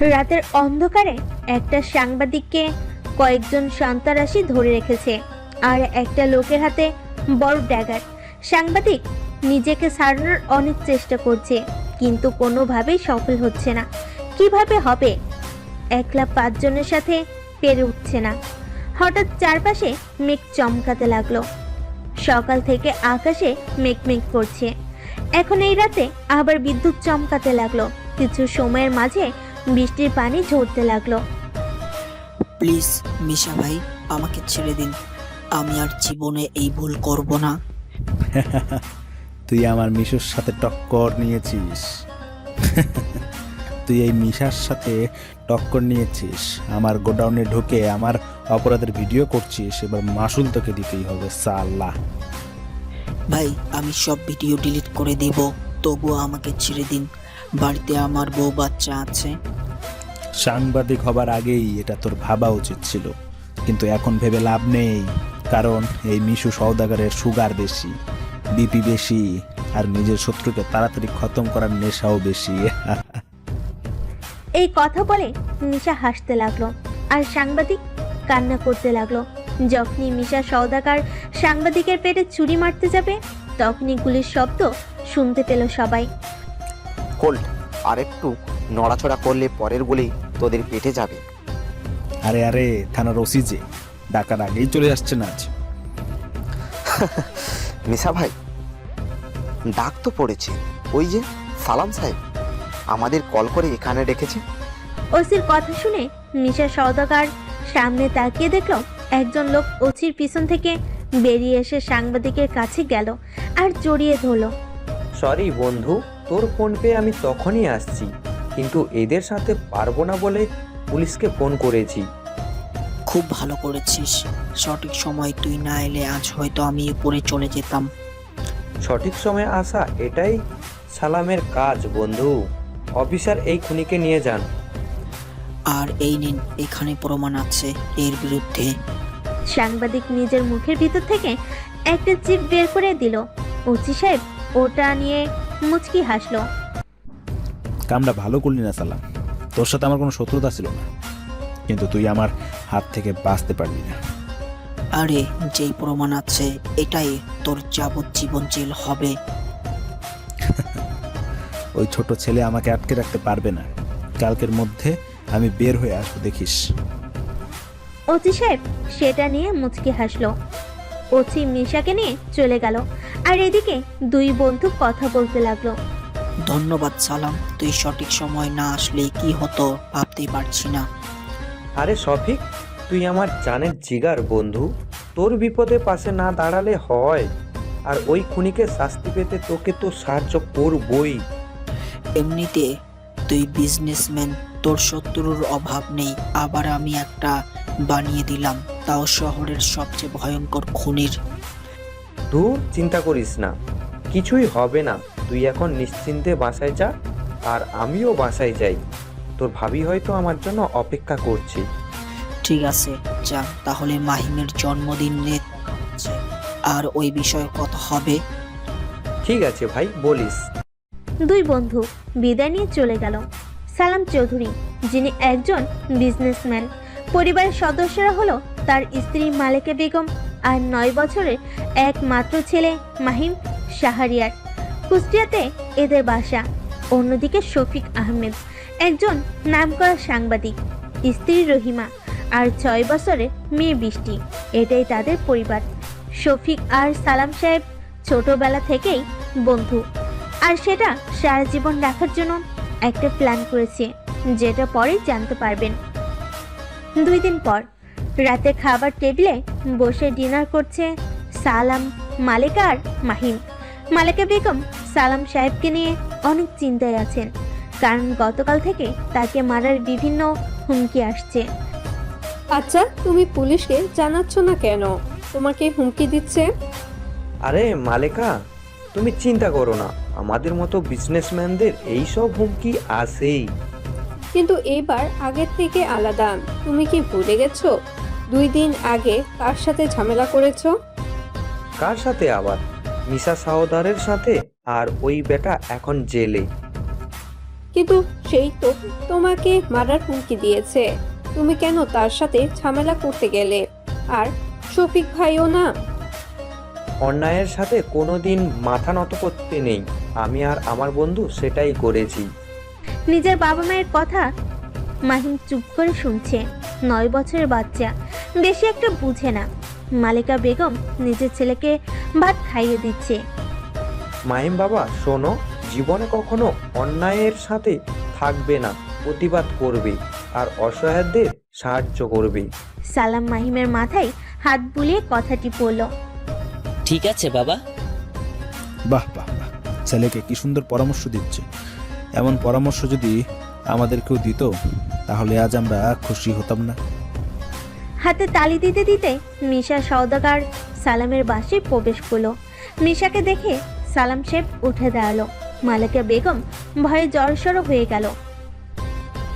রাতের অন্ধকারে একটা সাংবাদিককে কয়েকজন সন্ত্রাসী ধরে রেখেছে, আর একটা লোকের হাতে বড় ড্যাগার। সাংবাদিক নিজেকে ছাড়ানোর অনেক চেষ্টা করছে, কিন্তু কোনোভাবেই সফল হচ্ছে না। কিভাবে হবে? একলা পাঁচজনের সাথে পেরে উঠছে না। হঠাৎ চারপাশে মেঘ চমকাতে লাগলো। সকাল থেকে আকাশে মেঘমেঘ করছে। এখন এই রাতে আবার বিদ্যুৎ চমকাতে লাগলো। কিছু সময়ের মাঝে বৃষ্টির পানি ঝরতে লাগলো। প্লিজ মিশা ভাই, আমাকে ছেড়ে দিন। আমি আর জীবনে এই ভুল করব না। তুই আমার মিশুর সাথে টক্কর নিয়েছিস। তুই এই মিশার সাথে টক্কর নিয়েছিস, আমার গোডাউনে ঢুকে আমার অপরাধের ভিডিও করছিস। এবার মাসুল তোকে দিতেই হবে সাল্লা। ভাই, আমি সব ভিডিও ডিলিট করে দেব, তবুও আমাকে ছেড়ে দিন। বাড়িতে আমার বউ বাচ্চা আছে। সাংবাদিক হবার আগেই এটা তোর ভাবা উচিত ছিল, কিন্তু এখন ভেবে লাভ নেই। কারণ এই মিশু সওদাগরের সুগার বেশি, বিপি বেশি, আর নিজের শত্রুকে তাড়াতাড়ি খতম করার নেশাও বেশি। এই কথা বলে মিশা হাসতে লাগলো, আর সাংবাদিক কান্না করতে লাগলো। যখনই মিশা সওদাগর সাংবাদিকের পেটে ছুরি মারতে যাবে, তখনই গুলির শব্দ শুনতে পেল সবাই। কোল্ড, আর একটু নড়াচড়া করলে পরের গুলি তোদের পেটে যাবে। আরে আরে, থানার ওসি যে ডাকার আগেই চলে আসছে না আজ। মিশা ভাই, ডাক তো পড়েছে। ওই যে সালাম সাহেব আমাদের কল করে এখানে রেখেছে। ওসির কথা শুনে মিশা সওদাগর সামনে তাকিয়ে দেখলো একজন লোক ওসির পিছন থেকে বেরিয়ে এসে সাংবাদিকের কাছে গেল আর জড়িয়ে ধরলো। সরি বন্ধু, তোর ফোন পেয়ে আমি তখনই আসছি, কিন্তু এদের সাথে পারবো না বলে পুলিশকে ফোন করেছি। খুব ভালো করেছিস। সঠিক সময় তুই না এলে আজ হয়তো আমি উপরে চলে যেতাম। সঠিক সময়ে আসা এটাই সালামের কাজ বন্ধু। অফিসার এই খুনিকে নিয়ে যান। আর এই নিন, এখানে প্রমাণ আছে এর বিরুদ্ধে। সাংবাদিক নিজের মুখের ভিতর থেকে একটা চিপ বের করে দিল। ওসি সাহেব ওটা নিয়ে মুচকি হাসলো। কামটা ভালো করলি না সালাম, তোর সাথে আমার কোনো শত্রুতা ছিল না, কিন্তু তুই আমার হাত থেকে বাঁচতে পারলি না। আরে, যেই প্রমাণ আছে এটাই তোর যাবজ্জীবন জেল হবে। ওই ছোট ছেলে আমাকে আটকে রাখতে পারবে না। কালকের মধ্যে আমি বের হয়ে আসবো, দেখিস। ওসি সাহেব সেটা নিয়ে মুচকি হাসলো। ওসি মিশাকে নিয়ে চলে গেল, আর এদিকে দুই বন্ধু কথা বলতে লাগলো। ধন্যবাদ সালাম, তুই সঠিক সময় না আসলে কি হতো ভাবতেই পারছি না। আরে শফিক, তুই আমার জানের জিগার বন্ধু। তোর বিপদে পাশে না দাঁড়ালে হয়? আর ওই খুনিকে শাস্তি পেতে তোকে তো সাহায্য করবই। এমনিতে তুই বিজনেসম্যান, তোর শত্রুর অভাব নেই। আবার আমি একটা বানিয়ে দিলাম, তাও শহরের সবচেয়ে ভয়ঙ্কর খুনির। দূর, চিন্তা করিস না, কিছুই হবে না। তুই এখন নিশ্চিন্তে বাসায় যা, আর আমিও বাসায় যাই। তোর ভাবি হয়তো আমার জন্য অপেক্ষা করছে। ঠিক আছে, যা তাহলে। মাহিমের জন্মদিনে দেখা হচ্ছে, আর ওই বিষয়ে কথা হবে। ঠিক আছে ভাই, বলিস। দুই বন্ধু বিদায় নিয়ে চলে গেল। সালাম চৌধুরী, যিনি একজন বিজনেসম্যান, পরিবারের সদস্যরা হলো তার স্ত্রী মালেকা বেগম আর 9 বছরের একমাত্র ছেলে মাহিম শাহরিয়ার। কুষ্টিয়াতে এদের বাসা। অন্যদিকে শফিক আহমেদ, একজন নামকরা সাংবাদিক, স্ত্রী রহিমা আর 6 বছরের মেয়ে বৃষ্টি। এটাই তাদের পরিবার। শফিক আর সালাম সাহেব ছোটবেলা থেকেই বন্ধু, আর সেটা সারা জীবন রাখার জন্য একটা প্ল্যান করেছে, যেটা পরেই জানতে পারবেন। 2 দিন পর রাতে খাবার টেবিলে বসে ডিনার করছে সালাম, মালেকা আর মাহিম। মালেকা বেগম সালাম সাহেবকে নিয়ে অনেক চিন্তায় আছেন, কারণ গতকাল থেকে তাকে মারার বিভিন্ন হুমকি আসছে। আচ্ছা, তুমি পুলিশকে জানাচ্ছ না কেন? তোমাকে হুমকি দিচ্ছে? আরে মালেকা, তুমি চিন্তা করো না, আমাদের মতো বিজনেসম্যানদের এইসব হুমকি আসেই। কিন্তু এবার আগের থেকে আলাদা। তুমি কি ভুলে গেছো 2 দিন আগে কার সাথে ঝামেলা করেছো? কার সাথে আবার? মিশা সাওদারের সাথে। আর ওই বেটা এখন জেলে। কিন্তু সেই তো তোমাকে মারার হুমকি দিয়েছে। তুমি কেন তার সাথে ঝামেলা করতে গেলে? আর শফিক ভাইও না। অন্যায়ের সাথে কোনোদিন মাথা নত করতে নেই। আমি আর আমার বন্ধু সেটাই করেছি। নিজের বাবা মায়ের কথা মাহিম চুপ করে শুনছে। 9 বছরের বাচ্চা, বেশি একটা বুঝে না। মালিকা বেগম নিজের ছেলেকে ভাত খাইয়ে দিচ্ছে। মাহিম বাবা, শোনো, জীবনে কখনো অন্যায়ের সাথে থাকবে না, প্রতিবাদ করবে আর অসহায়দের সাহায্য করবে। সালাম মাহিমের মাথায় হাত বুলিয়ে কথাটি বলল। ঠিক আছে বাবা। বাহ বাহ বাহ, ছেলেকে কি সুন্দর পরামর্শ দিচ্ছে। এমন পরামর্শ যদি আমাদেরকেও দিত তাহলে আজ আমরা খুশি হতাম না। হাতে তালি দিতে দিতে মিশা সওদাগর সালামের বাসায় প্রবেশ করলো। মিশাকে দেখে সালাম সাহেব উঠে দাঁড়ালো। মালিকা বেগম ভয়ে জড়সড় হয়ে গেল।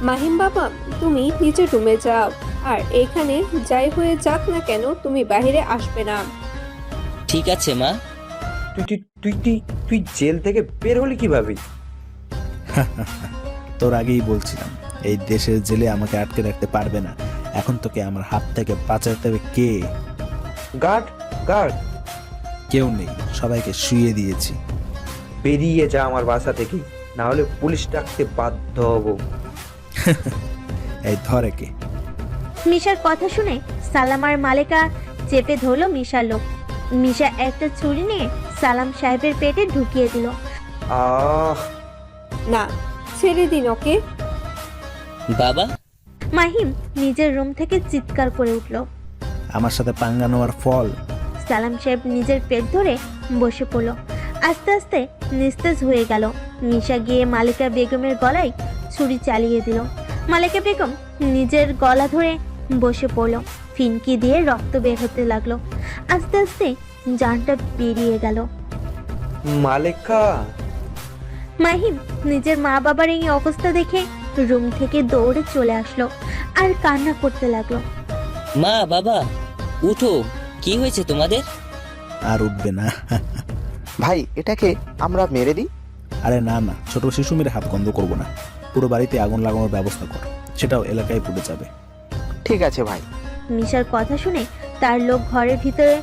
মাহিম বাবা, তুমি নিচে রুমে যাও, আর এখানে যাই হয়ে যাক না কেন তুমি বাইরে আসবে না। ঠিক আছে মা। তুই তুই তুই তুই তুই জেল থেকে বের হলি কিভাবে? তোর আগেই বলছিলাম এই দেশের জেলে আমাকে আটকে রাখতে পারবে না। এখন তোকে আমার হাত থেকে বাঁচাতে হবে কে? গার্ড, গার্ড, কেউ নেই, সবাইকে শুইয়ে দিয়েছি। বেরিয়ে যা আমার বাসা থেকে, না হলে পুলিশ ডাকতে বাধ্য হব। এই ধর একে। মিশার কথা শুনে সালাম আর মালিকা চেপে ধরলো মিশার লোক। মিশা একটা ছুরি নিয়ে সালাম সাহেবের পেটে ঢুকিয়ে দিল। আহ, না, ছেড়ে দিন ওকে। বাবা, মাহিম নিজের রুম থেকে চিৎকার করে উঠল। আমার সাথে পাঙ্গা নেওয়ার ফল। সালাম সাহেব নিজের পেট ধরে বসে পড়ল। আস্তে আস্তে নিস্তেজ হয়ে গেল। মিশা গিয়ে মালিকা বেগমের গলায় ছুরি চালিয়ে দিল। মালিকা বেগম নিজের গলা ধরে বসে পড়ল। ফিনকি দিয়ে রক্ত বের হতে লাগলো। আস্তে আস্তে জানটা বেরিয়ে গেল। মালিকা। মাহিম নিজের মা বাবার এই অবস্থা দেখে রুম থেকে দৌড়ে চলে আসলো আর কান্না করতে লাগলো। মা, বাবা, উঠো। কি হয়েছে তোমাদের? আর উঠবে না। ভাই, এটাকে আমরা মেরে দিই। আরে না না, ছোট শিশু মেরে হাত বন্ধ করবো না। পুরো বাড়িতে আগুন লাগানোর ব্যবস্থা কর, সেটাও এলাকায় পুড়ে যাবে। ঠিক আছে ভাই। মিশার কথা শুনে তার লোক ঘরের ভিতরে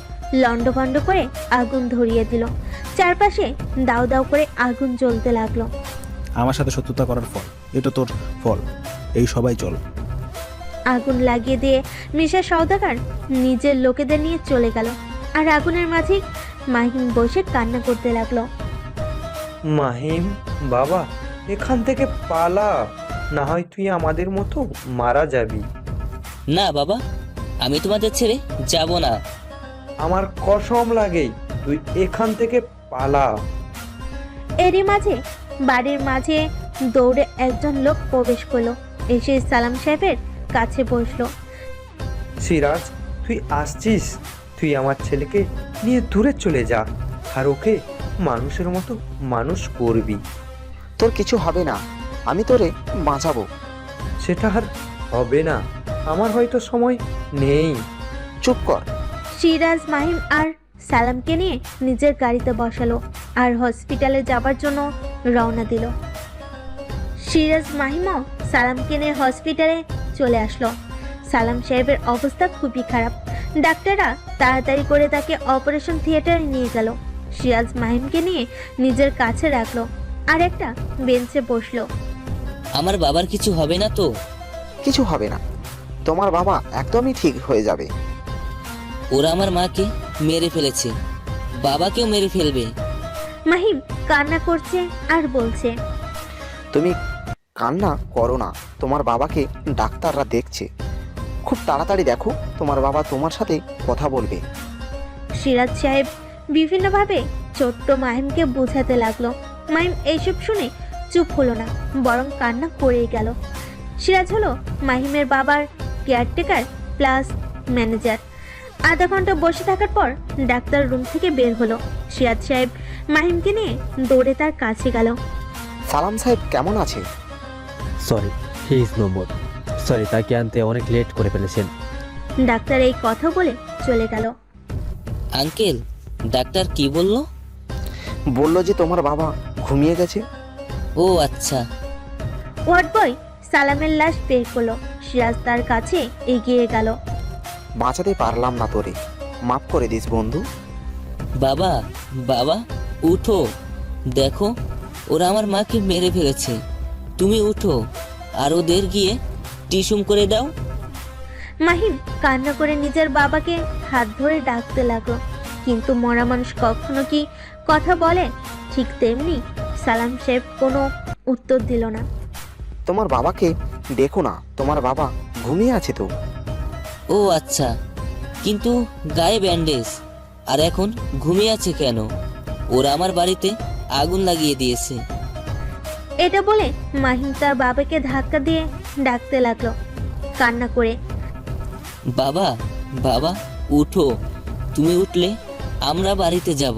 লন্ডভন্ড করে আগুন ধরিয়ে দিল। চারপাশে দাউ দাউ করে আগুন জ্বলতে লাগলো। আমার সাথে শত্রুতা করার ফল, এটা তোর ফল। এই সবাই চল। আগুন লাগিয়ে দিয়ে মিশা সওদাগর নিজের লোকেদের নিয়ে চলে গেল। আর আগুনের মাঝে মাহিম বসে কান্না করতে লাগলো। মাহিম বাবা, এখান থেকে পালা, না হয় তুই আমাদের মতো মারা যাবি। না বাবা, আমি তোমাদের ছেড়ে যাব না। আমার কসম লাগে, তুই এখান থেকে পালা। এরই মাঝে বাড়ির মাঝে দৌড়ে একজন লোক প্রবেশ করলো। এসে সালাম সাহেবের কাছে বসলো। সিরাজ, তুই আসছিস? তুই আমার ছেলেকে নিয়ে দূরে চলে যা, আর ওকে মানুষের মতো মানুষ করবি। তোর কিছু হবে না, আমি তোরে বাঁচাবো। সেটা আর হবে না, আমার হয়তো সময় নেই। চুপ কর। সিরাজ মাহিম আর সালামকে নিয়ে নিজের গাড়িতে বসালো আর হসপিটালে যাবার জন্য রওনা দিল। সিরাজ মাহিমও সালামকে নিয়ে হসপিটালে চলে আসলো। সালাম সাহেবের অবস্থা খুবই খারাপ। ডাক্তাররা তাড়াতাড়ি করে তাকে অপারেশন থিয়েটারে নিয়ে গেল। সিরাজ মাহিমকে নিয়ে নিজের কাছে রাখলো আর একটা বেঞ্চে বসলো। আমার বাবার কিছু হবে না তো? কিছু হবে না, তোমার বাবা একদমই ঠিক হয়ে যাবে। ওরা আমার মাকে মেরে ফেলেছে, বাবাকেও মেরে ফেলবে। মাহিম কান্না করছে আর বলছে, তুমি কান্না করো না, তোমার বাবাকে ডাক্তাররা দেখছে। খুব তাড়াতাড়ি দেখো, তোমার বাবা তোমার সাথে কথা বলবে। সিরাজ সাহেব বিভিন্নভাবে ছোট্ট মাহিমকে বোঝাতে লাগলো। মাহিম এইসব শুনে চুপ হলো না, বরং কান্না করেই গেল। সিরাজ হলো মাহিমের বাবার কেয়ারটেকার প্লাস ম্যানেজার। আধা ঘন্টা বসে থাকার পর ডাক্তার রুম থেকে বের হলো। সিরাজ সাহেব মাহিমকে নিয়ে দৌড়ে তার কাছে গেল। সালাম সাহেব কেমন আছে? Sorry, he is no more. Sorry, তাকে আনতে অনেক লেট করে ফেলেছেন। ডাক্তার এই কথা বলে চলে গেল। আঙ্কেল, ডাক্তার কি বললো? বলল যে তোমার বাবা ঘুমিয়ে গেছে। ও আচ্ছা। ওয়ার্ড বয় সালামের লাশ বের করলো। সিরাজ তার কাছে এগিয়ে গেল। বাঁচাতে পারলাম না তোরে, মাফ করে দিস বন্ধু। বাবা, বাবা, উঠো। দেখো, ওরা আমার মাকে মেরে ফেলেছে। তুমি উঠো আর ওদের গিয়ে টিসুম করে দাও। মাহিম কান্না করে নিজের বাবাকে হাত ধরে ডাকতে লাগলো, কিন্তু মরা মানুষ কখনো কি কথা বলে? ঠিক তেমনি সালাম সাহেব কোনো উত্তর দিল না। তোমার বাবাকে দেখো না, তোমার বাবা ঘুমিয়ে আছে তো। ও আচ্ছা, কিন্তু গায়ে ব্যান্ডেজ, আর এখন ঘুমিয়ে আছে কেন? ওরা আমার বাড়িতে আগুন লাগিয়ে দিয়েছে। এটা বলে মাহিম তার বাবাকে ধাক্কা দিয়ে ডাকতে লাগলো কান্না করে। বাবা, বাবা, উঠো। তুমি উঠলে আমরা বাড়িতে যাব।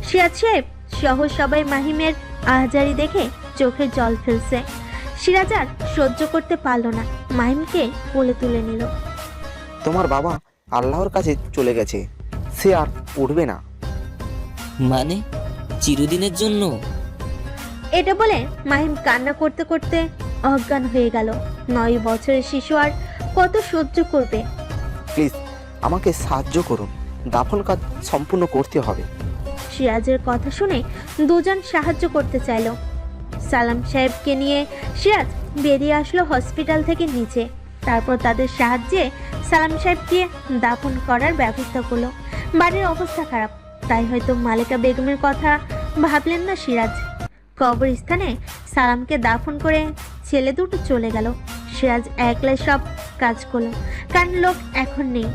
সিরাজ সাহেব সহ সবাই মাহিমের আহাজারি দেখে চোখে জল ফেলছে। সিরাজ আর সহ্য করতে পারলো না, মাহিমকে কোলে তুলে নিল। তোমার বাবা আল্লাহর কাছে চলে গেছে, সে আর উঠবে না। মানে চিরদিনের জন্য? এটা বলে মাহিম কান্না করতে করতে অজ্ঞান হয়ে গেল। 9 বছরের শিশু আর কত সহ্য করবে? প্লিজ আমাকে সাহায্য করুন, দাফন কাজ সম্পূর্ণ করতে হবে। সিরাজের কথা শুনে দুজন সাহায্য করতে চাইল। সালাম সাহেবকে নিয়ে সিরাজ বেরিয়ে আসলো হসপিটাল থেকে নিচে। তারপর তাদের সাহায্যে সালাম সাহেবকে দাফন করার ব্যবস্থা করলো। বাড়ির অবস্থা খারাপ, তাই হয়তো মালেকা বেগমের কথা ভাবলেন না সিরাজ। কবরস্থানে সালামকে দাফন করে ছেলে দুটো চলে গেল। সিরাজ একলাই সব কাজ করলো, কারণ লোক এখন নেই।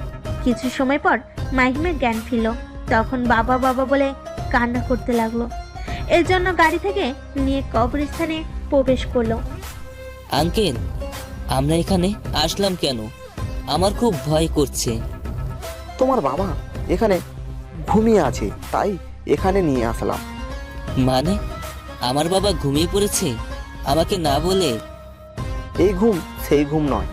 কিছু সময় পর মাহিমের জ্ঞান ফিরল, তখন বাবা বাবা বলে কান্না করতে লাগলো। এর জন্য গাড়ি থেকে নিয়ে কবরস্থানে প্রবেশ করলো। আঙ্কেল, আমরা এখানে আসলাম কেন? আমার খুব ভয় করছে। তোমার বাবা এখানে ঘুমিয়ে আছে, তাই এখানে নিয়ে আসলাম। মানে আমার বাবা ঘুমিয়ে পড়েছে আমাকে না বলে? এই ঘুম সেই ঘুম নয়।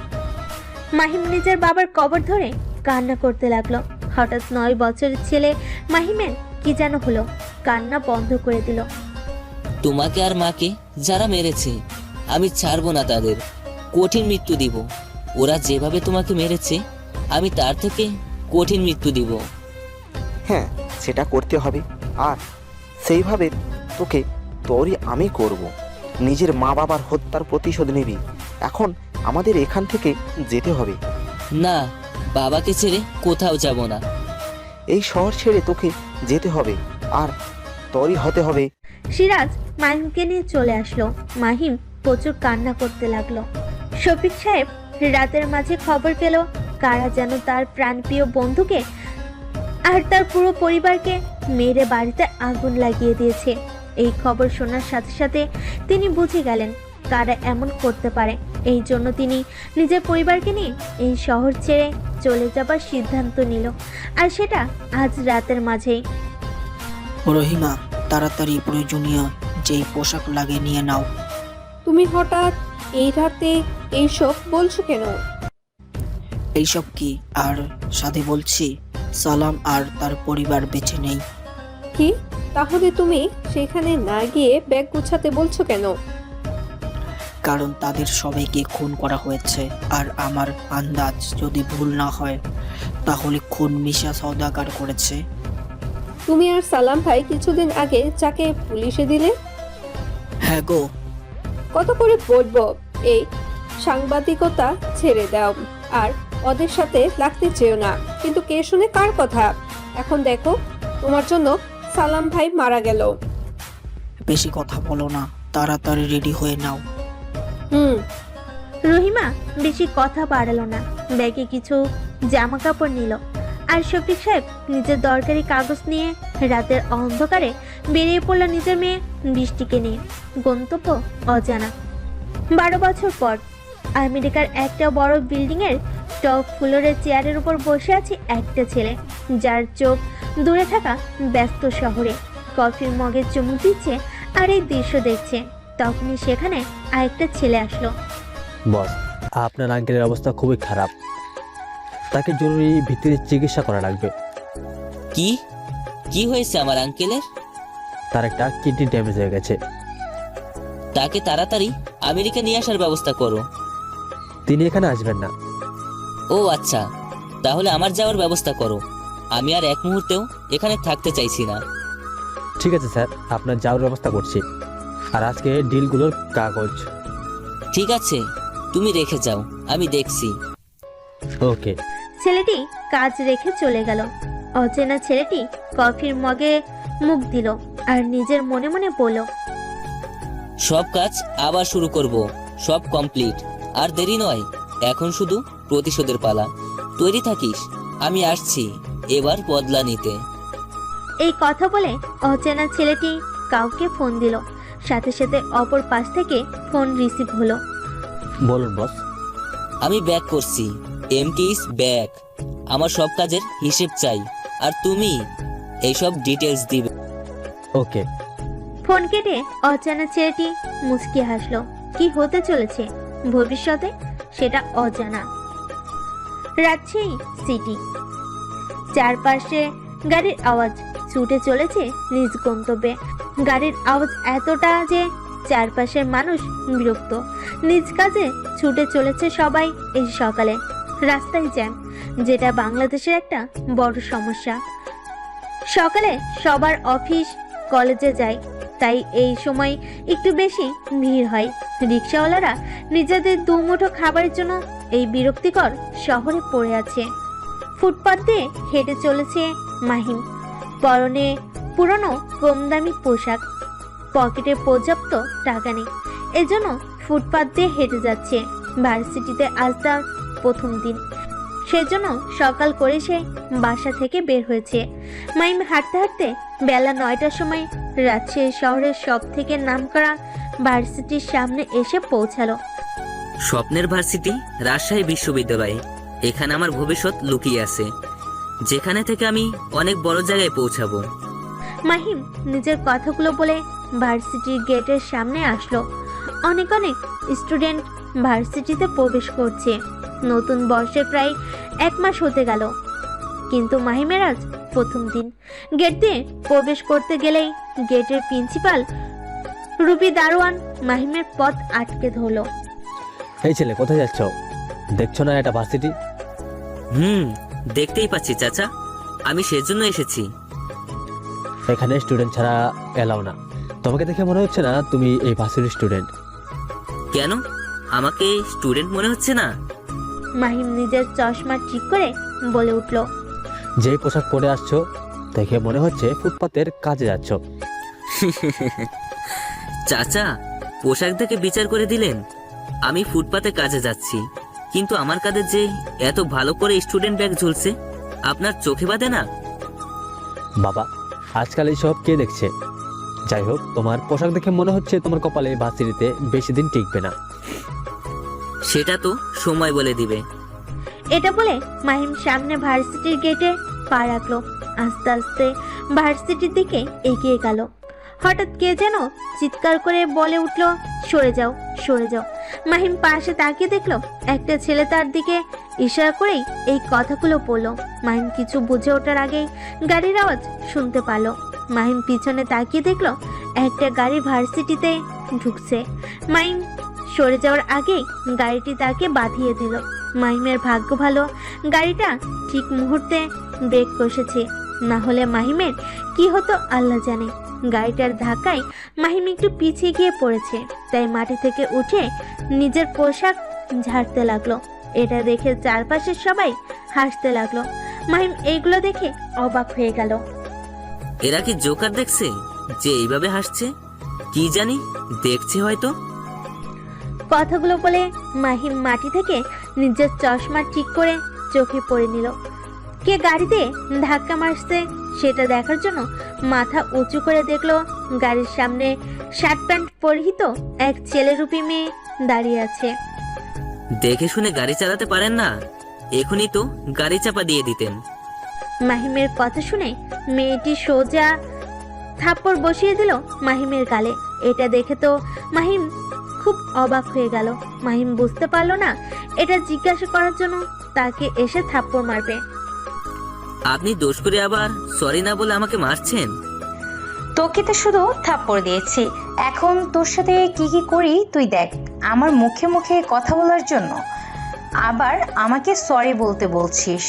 মাহিম নিজের বাবার কবর ধরে কান্না করতে লাগলো। হঠাৎ 9 বছরের ছেলে মাহিমের কি যেন হলো, কান্না বন্ধ করে দিল। তোমাকে আর মাকে যারা মেরেছে আমি ছাড়বো না, তাদের কঠিন মৃত্যু দিব। ওরা যেভাবে তোমাকে মেরেছে আমি তার থেকে কঠিন মৃত্যু দিব। হ্যাঁ, সেটা করতে হবে, আর সেইভাবে তোকে তোরই আমি করব। নিজের মা বাবার হত্যার প্রতিশোধ নিবি। এখন আমাদের এখান থেকে যেতে হবে। না, বাবাকে ছেড়ে কোথাও যাব না। এই শহর ছেড়ে তোকে যেতে হবে, আর তোরই হতে হবে। সিরাজ মাহিমকে নিয়ে চলে আসলো। মাহিম প্রচুর কান্না করতে লাগলো। শফিক সাহেব রাতের মাঝে খবর পেল কারা যেন তার প্রাণপ্রিয় বন্ধুকে আর তার পুরো পরিবারকে মেরে বাড়িতে আগুন লাগিয়ে দিয়েছে। এই খবর শোনার সাথে সাথে তিনি বুঝে গেলেন কারা এমন করতে পারে। এই জন্য তিনি নিজের পরিবারকে নিয়ে এই শহর ছেড়ে চলে যাবার সিদ্ধান্ত নিল, আর সেটা আজ রাতের মাঝেই। রহিমা, তাড়াতাড়ি প্রয়োজনীয় যেই পোশাক লাগে নিয়ে নাও। তুমি হঠাৎ এই রাতে এইসব বলছো কেন? এইসব কি? আর সাথে বলছি সালাম আর তার পরিবার বেঁচে নেই। কি? তাহলে তুমি সেখানে না গিয়ে ব্যাগ গুছাতে বলছো কেন? কারণ তাদের সবাইকে খুন করা হয়েছে, আর আমার আন্দাজ যদি ভুল না হয় তাহলে খুন মিশা সওদাগর করেছে। তুমি আর সালাম ভাই কিছুদিন আগে যাকে পুলিশে দিলে। হ্যাঁ গো। কত করে বলবো এই সাংবাদিকতা ছেড়ে দাও আর ওদের সাথে লাগতে চেও না, কিন্তু কে শুনে কার কথা। এখন দেখো, তোমার জন্য সালাম ভাই মারা গেল। বেশি কথা বলো না, তাড়াতাড়ি রেডি হয়ে নাও। রহিমা বেশি কথা বাড়ালো না, ব্যাগে কিছু জামা কাপড় নিল। আর শফিক সাহেব নিজের দরকারি কাগজ নিয়ে রাতের অন্ধকারে বেরিয়ে পড়ল নিজের মেয়ে বৃষ্টিকে নিয়ে। গন্তব্য অজানা। 12 বছর পর আমেরিকার একটা বড় বিল্ডিং এর টপ ফ্লোরের চেয়ারের উপর বসে আছে একটা ছেলে, যার চোখ দূরে থাকা ব্যস্ত শহরে। কফির মগে চুমুক দিচ্ছে আর এই দৃশ্য দেখছে। তখনই সেখানে আরেকটা ছেলে আসলো। বস, আপনার আঙ্কেলের অবস্থা খুবই খারাপ, তাকে জরুরি ভিত্তিতে চিকিৎসা করা লাগবে। কি কি হয়েছে আমার আঙ্কেলের? তার একটা কিডনি ড্যামেজ হয়ে গেছে। তাকে তাড়াতাড়ি আমেরিকা নিয়ে আসার ব্যবস্থা করো। তিনি এখানে আসবেন না। ও আচ্ছা, তাহলে আমার যাওয়ার ব্যবস্থা করো। আমি আর এক মুহূর্তেও এখানে থাকতে চাইছি না। ঠিক আছে স্যার, আপনার যাওয়ার ব্যবস্থা করছি। আর আজকে ডিলগুলোর কাগজ। ঠিক আছে, তুমি রেখে যাও, আমি দেখছি। ওকে। ছেলেটি কাজ রেখে চলে গেল। অচেনা ছেলেটি কফির মগে মুখ দিল আর নিজের মনে মনে বলল, সব কাজ আবার শুরু করব, সব কমপ্লিট। আর দেরি নয়, এখন শুধু প্রতিশোধের পালা। তৈরি থাকিস, আমি আসছি এবার বদলা নিতে। এই কথা বলে অচেনা ছেলেটি কাউকে ফোন দিল। সাথে সাথে অপর পাশ থেকে ফোন রিসিভ হলো। বলুন বস। আমি ব্যাক করছি, এমটি ইজ ব্যাক। আমার সব কাজের হিসেব চাই, আর তুমি এইসব ডিটেলস দিবে। ওকে। ফোন কেটে অচেনা ছেলেটি মুচকি হাসলো। কি হতে চলেছে ভবিষ্যতে সেটা অজানা। রাজশাহী সিটি, চারপাশে গাড়ির আওয়াজ ছুটে চলেছে নিজ গন্তব্যে। গাড়ির আওয়াজ এতটা যে চারপাশের মানুষ বিরক্ত। নিজ কাজে ছুটে চলেছে সবাই। এই সকালে রাস্তায় জ্যাম, যেটা বাংলাদেশের একটা বড় সমস্যা। সকালে সবার অফিস কলেজে যায়, তাই এই সময় একটু বেশি ভিড় হয়। রিক্সাওয়ালারা নিজেদের দুমুঠো খাবারের জন্য এই বিরক্তিকর শহরে পড়ে আছে। ফুটপাত দিয়ে হেঁটে চলেছে মাহিম। পরনে পুরনো কম দামি পোশাক, পকেটে পর্যাপ্ত টাকা নেই, এজন্য ফুটপাত দিয়ে হেঁটে যাচ্ছে। ভার্সিটিতে আজ তার প্রথম দিন, সেজন্য সকাল করে সে বাসা থেকে বের হয়েছে। মাহিম হাঁটতে হাঁটতে বেলা 9টার সময় রাজশাহী শহরের সব থেকে নামকরা ভার্সিটির সামনে এসে পৌঁছালো। স্বপ্নের ভার্সিটি রাজশাহী বিশ্ববিদ্যালয়। এখানে আমার ভবিষ্যৎ লুকিয়ে আছে, যেখানে থেকে আমি অনেক বড় জায়গায় পৌঁছাবো। মাহিম নিজের কথাগুলো বলে ভার্সিটির গেটের সামনে আসলো। অনেক অনেক স্টুডেন্ট ভার্সিটিতে প্রবেশ করছে। নতুন বর্ষে প্রায় 1 মাস হতে গেল, কিন্তু মাহিমের আজ প্রথম দিন। গেট দিয়ে প্রবেশ করতে গেলেই গেটের প্রিন্সিপাল রুবি দারোয়ান মাহিমের পথ আটকে ধরলো। এই ছেলে, কোথায় যাচ্ছ? দেখছো না এটা ভার্সিটি? দেখতেই পাচ্ছি চাচা, আমি সেজন্য এসেছি। এখানে স্টুডেন্ট ছাড়া এলাও না। তোমাকে দেখে মনে হচ্ছে না তুমি এই ভার্সিটির স্টুডেন্ট। কেন, আমাকে স্টুডেন্ট মনে হচ্ছে না? মাহিম নিজের চশমা ঠিক করে বলে উঠলো, যে পোশাক পরে আসছো দেখে মনে হচ্ছে ফুটপাতের কাজে যাচ্ছ। চাচা, পোশাক দেখে বিচার করে দিলেন? আমি ফুটপাতে কাজে যাচ্ছি, কিন্তু আমার কাঁধে যে এত ভালো করে স্টুডেন্ট ব্যাগ ঝুলছে, আপনার চোখে বাঁধে না? বাবা, আজকাল এইসব কে দেখছে? যাই হোক, তোমার পোশাক দেখে মনে হচ্ছে তোমার কপালে ভার্সিটিতে বেশি দিন টিকবে না। সেটা তো সময় বলে দিবে। এটা বলে মাহিম সামনে ভার্সিটির গেটে পা রাখলো। আস্তে আস্তে ভার্সিটির দিকে এগিয়ে গেল। হঠাৎ কে যেন চিৎকার করে বলে উঠলো, সরে যাও, সরে যাও। মাহিম পাশে তাকিয়ে দেখলো একটা ছেলে তার দিকে ইশারা করেই এই কথাগুলো বললো। মাহিম কিছু বুঝে ওঠার আগেই গাড়ির আওয়াজ শুনতে পারলো। মাহিম পিছনে তাকিয়ে দেখলো একটা গাড়ি ভার্সিটিতে ঢুকছে। মাহিম সরে যাওয়ার আগেই গাড়িটি তাকে বাঁধিয়ে দিল। মাহিমের ভাগ্য ভালো, গাড়িটা ঠিক মুহূর্তে ব্রেক কষেছে, না হলে মাহিমের কি হতো আল্লাহ জানে। গাড়িটার ধাক্কায় মাহিম একটু পিছিয়ে গিয়ে পড়েছে, তাই মাটি থেকে উঠে নিজের পোশাক ঝাড়তে লাগলো। এটা দেখে চারপাশের সবাই হাসতে লাগলো। মাহিম এইগুলো দেখে অবাক হয়ে গেল। এরা কি জোকার দেখছে যে এইভাবে হাসছে? কি জানি, দেখছে হয়তো। কথাগুলো বলে মাহিম মাটি থেকে নিজের চশমা ঠিক করে চোখে পড়ে নিল। কে গাড়িতে ধাক্কা মারছে সেটা দেখার জন্য মাথা উঁচু করে দেখলো গাড়ির সামনে শার্ট প্যান্ট পরিহিত এক ছেলেরূপী মেয়ে দাঁড়িয়ে আছে। দেখে শুনে গাড়ি চালাতে পারেন না? এখনই তো গাড়ি চাপা দিয়ে দিতেন। মাহিমের কথা শুনে মেয়েটি সোজা থাপ্পড় বসিয়ে দিল মাহিমের গালে। এটা দেখে তো মাহিম খুব অবাক হয়ে গেল। মাহিম বুঝতে পারলো না এটা জিজ্ঞাসা করার জন্য তাকে এসে থাপ্পড় মারবে। আপনি দোষ করে আবার সরি না বলে আমাকে মারছেন? তোকে তো শুধু থাপ্পড় দিয়েছি, এখন তোর সাথে কি কি করি তুই দেখ, আমার মুখে মুখে কথা বলার জন্য আবার আমাকে সরি বলতে বলছিস।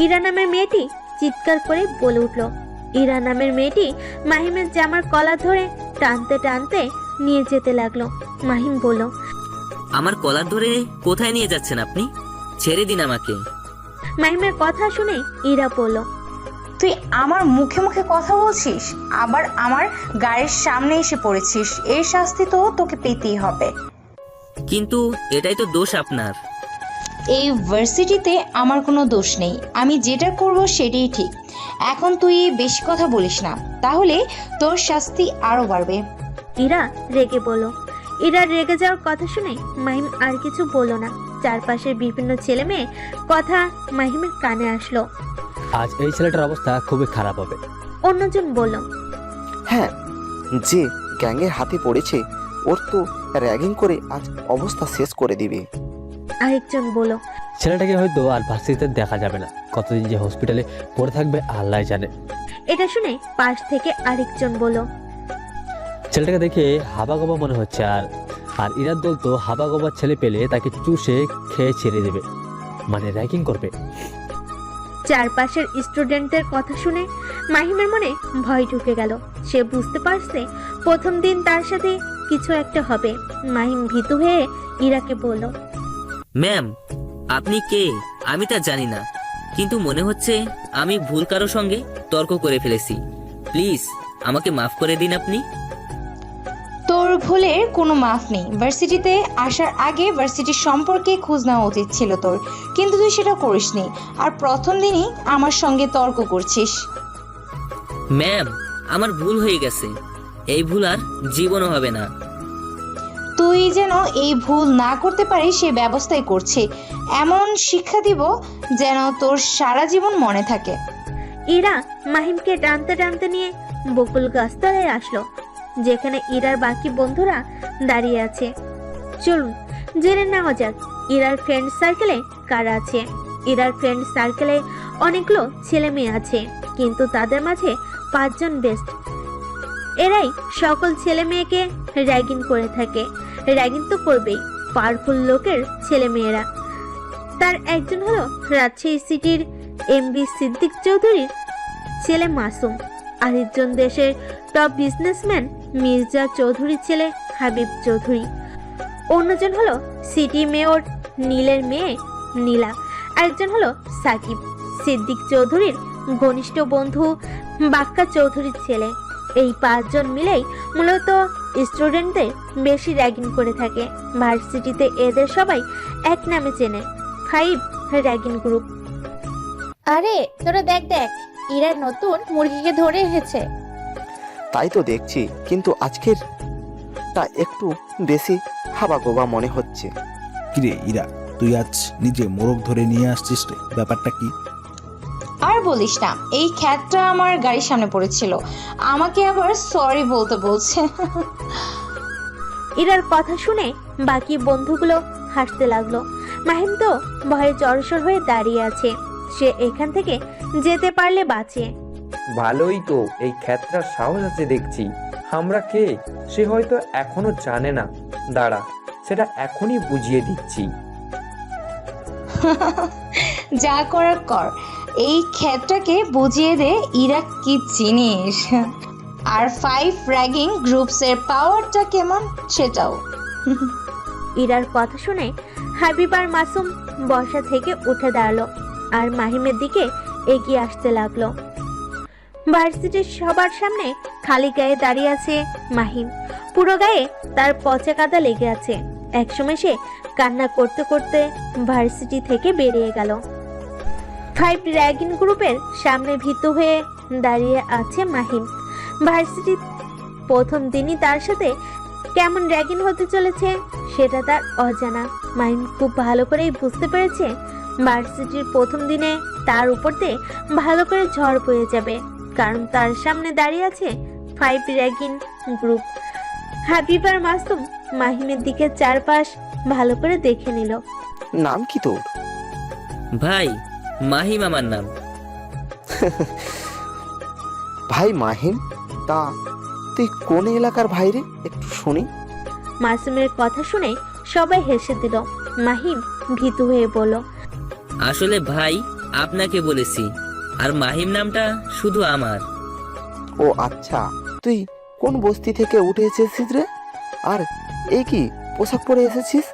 ইরা নামের মেয়েটি চিৎকার করে বলে উঠল। ইরা নামের মেয়েটি মাহিমের জামার কলার ধরে টানতে টানতে নিয়ে যেতে লাগলো। মাহিম বলল, আমার কলার ধরে কোথায় নিয়ে যাচ্ছেন আপনি? ছেড়ে দিন আমাকে। মাহিমের কথা শুনে ইরা বলল, তুই আমার মুখে মুখে কথা বলছিস, আবার আমার গাড়ির সামনে এসে পড়েছিস, এর শাস্তি তো তোকে পেতেই হবে। কিন্তু এটাই তো দোষ আপনার। এই ভার্সিটিতে আমার কোনো দোষ নেই, আমি যেটা করব সেটাই ঠিক। এখন তুই বেশি কথা বলিস না, তাহলে তোর শাস্তি আরো বাড়বে। ইরা রেগে বলল। ইরার রেগে যাওয়ার কথা শুনে মাহিম আর কিছু বলল না। চারপাশের বিভিন্ন ছেলে মেয়ে কথা মাহিমের কানে আসলো। আজ এই ছেলেটার অবস্থা খুবই খারাপ হবে। অন্যজন বলল, হ্যাঁ, যে গ্যাংয়ের হাতে পড়েছে ওর তো র্যাগিং করে আজ অবস্থা শেষ করে দিবে। আরেকজন বলল, ছেলেটাকে হয়তো আর ভার্সিটিতে দেখা যাবে না, কতদিন যে হসপিটালে পড়ে থাকবে আল্লাহ জানে। এটা শুনে পাশ থেকে আরেকজন বলল, ছেলেটাকে দেখে হাবাগোবা মনে হচ্ছে। আর আর ইরার দল তো হাবাগোবা ছেলে পেলে তাকে চুষে খেয়ে ছেড়ে দেবে, মানে র্যাগিং করবে। চারপাশের স্টুডেন্টদের কথা শুনে মাহিমের মনে ভয় ঢুকে গেল। সে বুঝতে পারছে প্রথম দিন তার সাথে কিছু একটা হবে। মাহিম ভীতু হয়ে ইরাকে বলল, ম্যাম, আপনি কে আমি তা জানি না, কিন্তু মনে হচ্ছে আমি ভুল কারো সঙ্গে তর্ক করে ফেলেছি। প্লিজ আমাকে মাফ করে দিন আপনি। তোর ভুলের কোনো মাফ নেই। ভার্সিটিতে আসার আগে ভার্সিটির সম্পর্কে খোঁজ নেওয়া উচিত ছিল তোর, কিন্তু তুই সেটা করিসনি, আর প্রথম দিনই আমার সঙ্গে তর্ক করছিস। ম্যাম, আমার ভুল হয়ে গেছে, এই ভুল আর জীবনও হবে না। তুই যেন এই ভুল না করতে পারিস সে ব্যবস্থাই করছে। এমন শিক্ষা দিব যেন তোর সারা জীবন মনে থাকে। ইরা মাহিমকে টানতে টানতে নিয়ে বকুল গাছতলায় আসলো, যেখানে ইরার বাকি বন্ধুরা দাঁড়িয়ে আছে। চলুন জেনে নেওয়া যাক ইরার ফ্রেন্ড সার্কেলে কারা আছে। ইরার ফ্রেন্ড সার্কেলে অনেকগুলো ছেলে মেয়ে আছে, কিন্তু তাদের মাঝে 5 জন বেস্ট। এরাই সকল ছেলে মেয়েকে র্যাগিং করে থাকে। র্যাগিং তো করবেই পাওয়ারফুল লোকের ছেলে মেয়েরা। তার একজন হলো রাজশাহী সিটির এমবি সিদ্দিক চৌধুরীর ছেলে মাসুম। আরেকজন দেশের টপ বিজনেসম্যান মির্জা চৌধুরীর ছেলে হাবিব চৌধুরী। অন্যজন হলো সিটি মেয়র নীলের মেয়ে নীলা। আরেকজন হলো সাকিব, সিদ্দিক চৌধুরীর ঘনিষ্ঠ বন্ধু বাক্কা চৌধুরীর ছেলে। এই 5 জন মিলেই মূলত স্টুডেন্টদের বেশি র্যাগিং করে থাকে। ভার্সিটিতে এদের সবাই এক নামে চেনে, 5 র্যাগিং গ্রুপ। আরে তোরা দেখ দেখ, ইরা নতুন মুরগিকে ধরে এসেছে। তাই তো দেখছি, কিন্তু আজকের তা একটু বেশি হাবাগোবা মনে হচ্ছে। কিরে ইরা, তুই আজ নিজে মোরগ ধরে নিয়ে আসছিস রে, ব্যাপারটা কি? আর বলিস না, এই খ্যাতটা আমার গাড়ির সামনে পড়েছিল, আমাকে আবার সরি বলতে বলছে। ইরার কথা শুনে বাকি বন্ধুগুলো হাসতে লাগলো। মাহিম তো ভয়ে জড়সড় হয়ে দাঁড়িয়ে আছে। সে এখান থেকে যেতে পারলে বাঁচে। ভালোই তো, এই ক্ষেত্রার সাহস আছে দেখছি। আমরা কে সে হয়তো এখনো জানে না, দাঁড়া সেটা এখনই বুঝিয়ে দিচ্ছি। যা করার কর, এই ক্ষেতটাকে বুঝিয়ে দে ইরা কি জিনিস, আর 5 র্যাগিং গ্রুপসের পাওয়ারটা কেমন সেটাও। ইরার কথা শুনে হাবিব আর মাসুম বসা থেকে উঠে দাঁড়ালো আর মাহিমের দিকে এগিয়ে আসতে লাগলো। ভার্সিটির সবার সামনে খালি গায়ে দাঁড়িয়ে আছে মাহিম। পুরো গায়ে তার পচা কাদা লেগে আছে। একসময় সে কান্না করতে করতে ভার্সিটি থেকে বেরিয়ে গেল। 5 র্যাগিং গ্রুপের সামনে ভীতু হয়ে দাঁড়িয়ে আছে মাহিম। ভার্সিটি প্রথম দিনই তার সাথে কেমন র্যাগিং হতে চলেছে সেটা তার অজানা। মাহিম খুব ভালো করেই বুঝতে পেরেছে ভার্সিটির প্রথম দিনে তার উপর দিয়ে ভালো করে ঝড় বয়ে যাবে, কারণ তার সামনে দাঁড়িয়ে আছে 5 র্যাগিং গ্রুপ। হাবিব আর মাসুম মাহিমের দিকে চারপাশ ভালো করে দেখে নিল। নাম কি তোর? ভাই, মাহিম আমার নাম। ভাই মাহিম, তা তুই কোন এলাকার ভাই রে, একটু শুনি। মাসুমের কথা শুনে সবাই হেসে দিল। মাহিম ভীতু হয়ে বলল, আসলে ভাই আপনাকে বলেছি, আর মাহিম নামটা শুধু আমার। ও আচ্ছা, তুই কোন বস্তি থেকে উঠে এসেছিস রে? আর এই কি পোশাক পরে এসেছিস?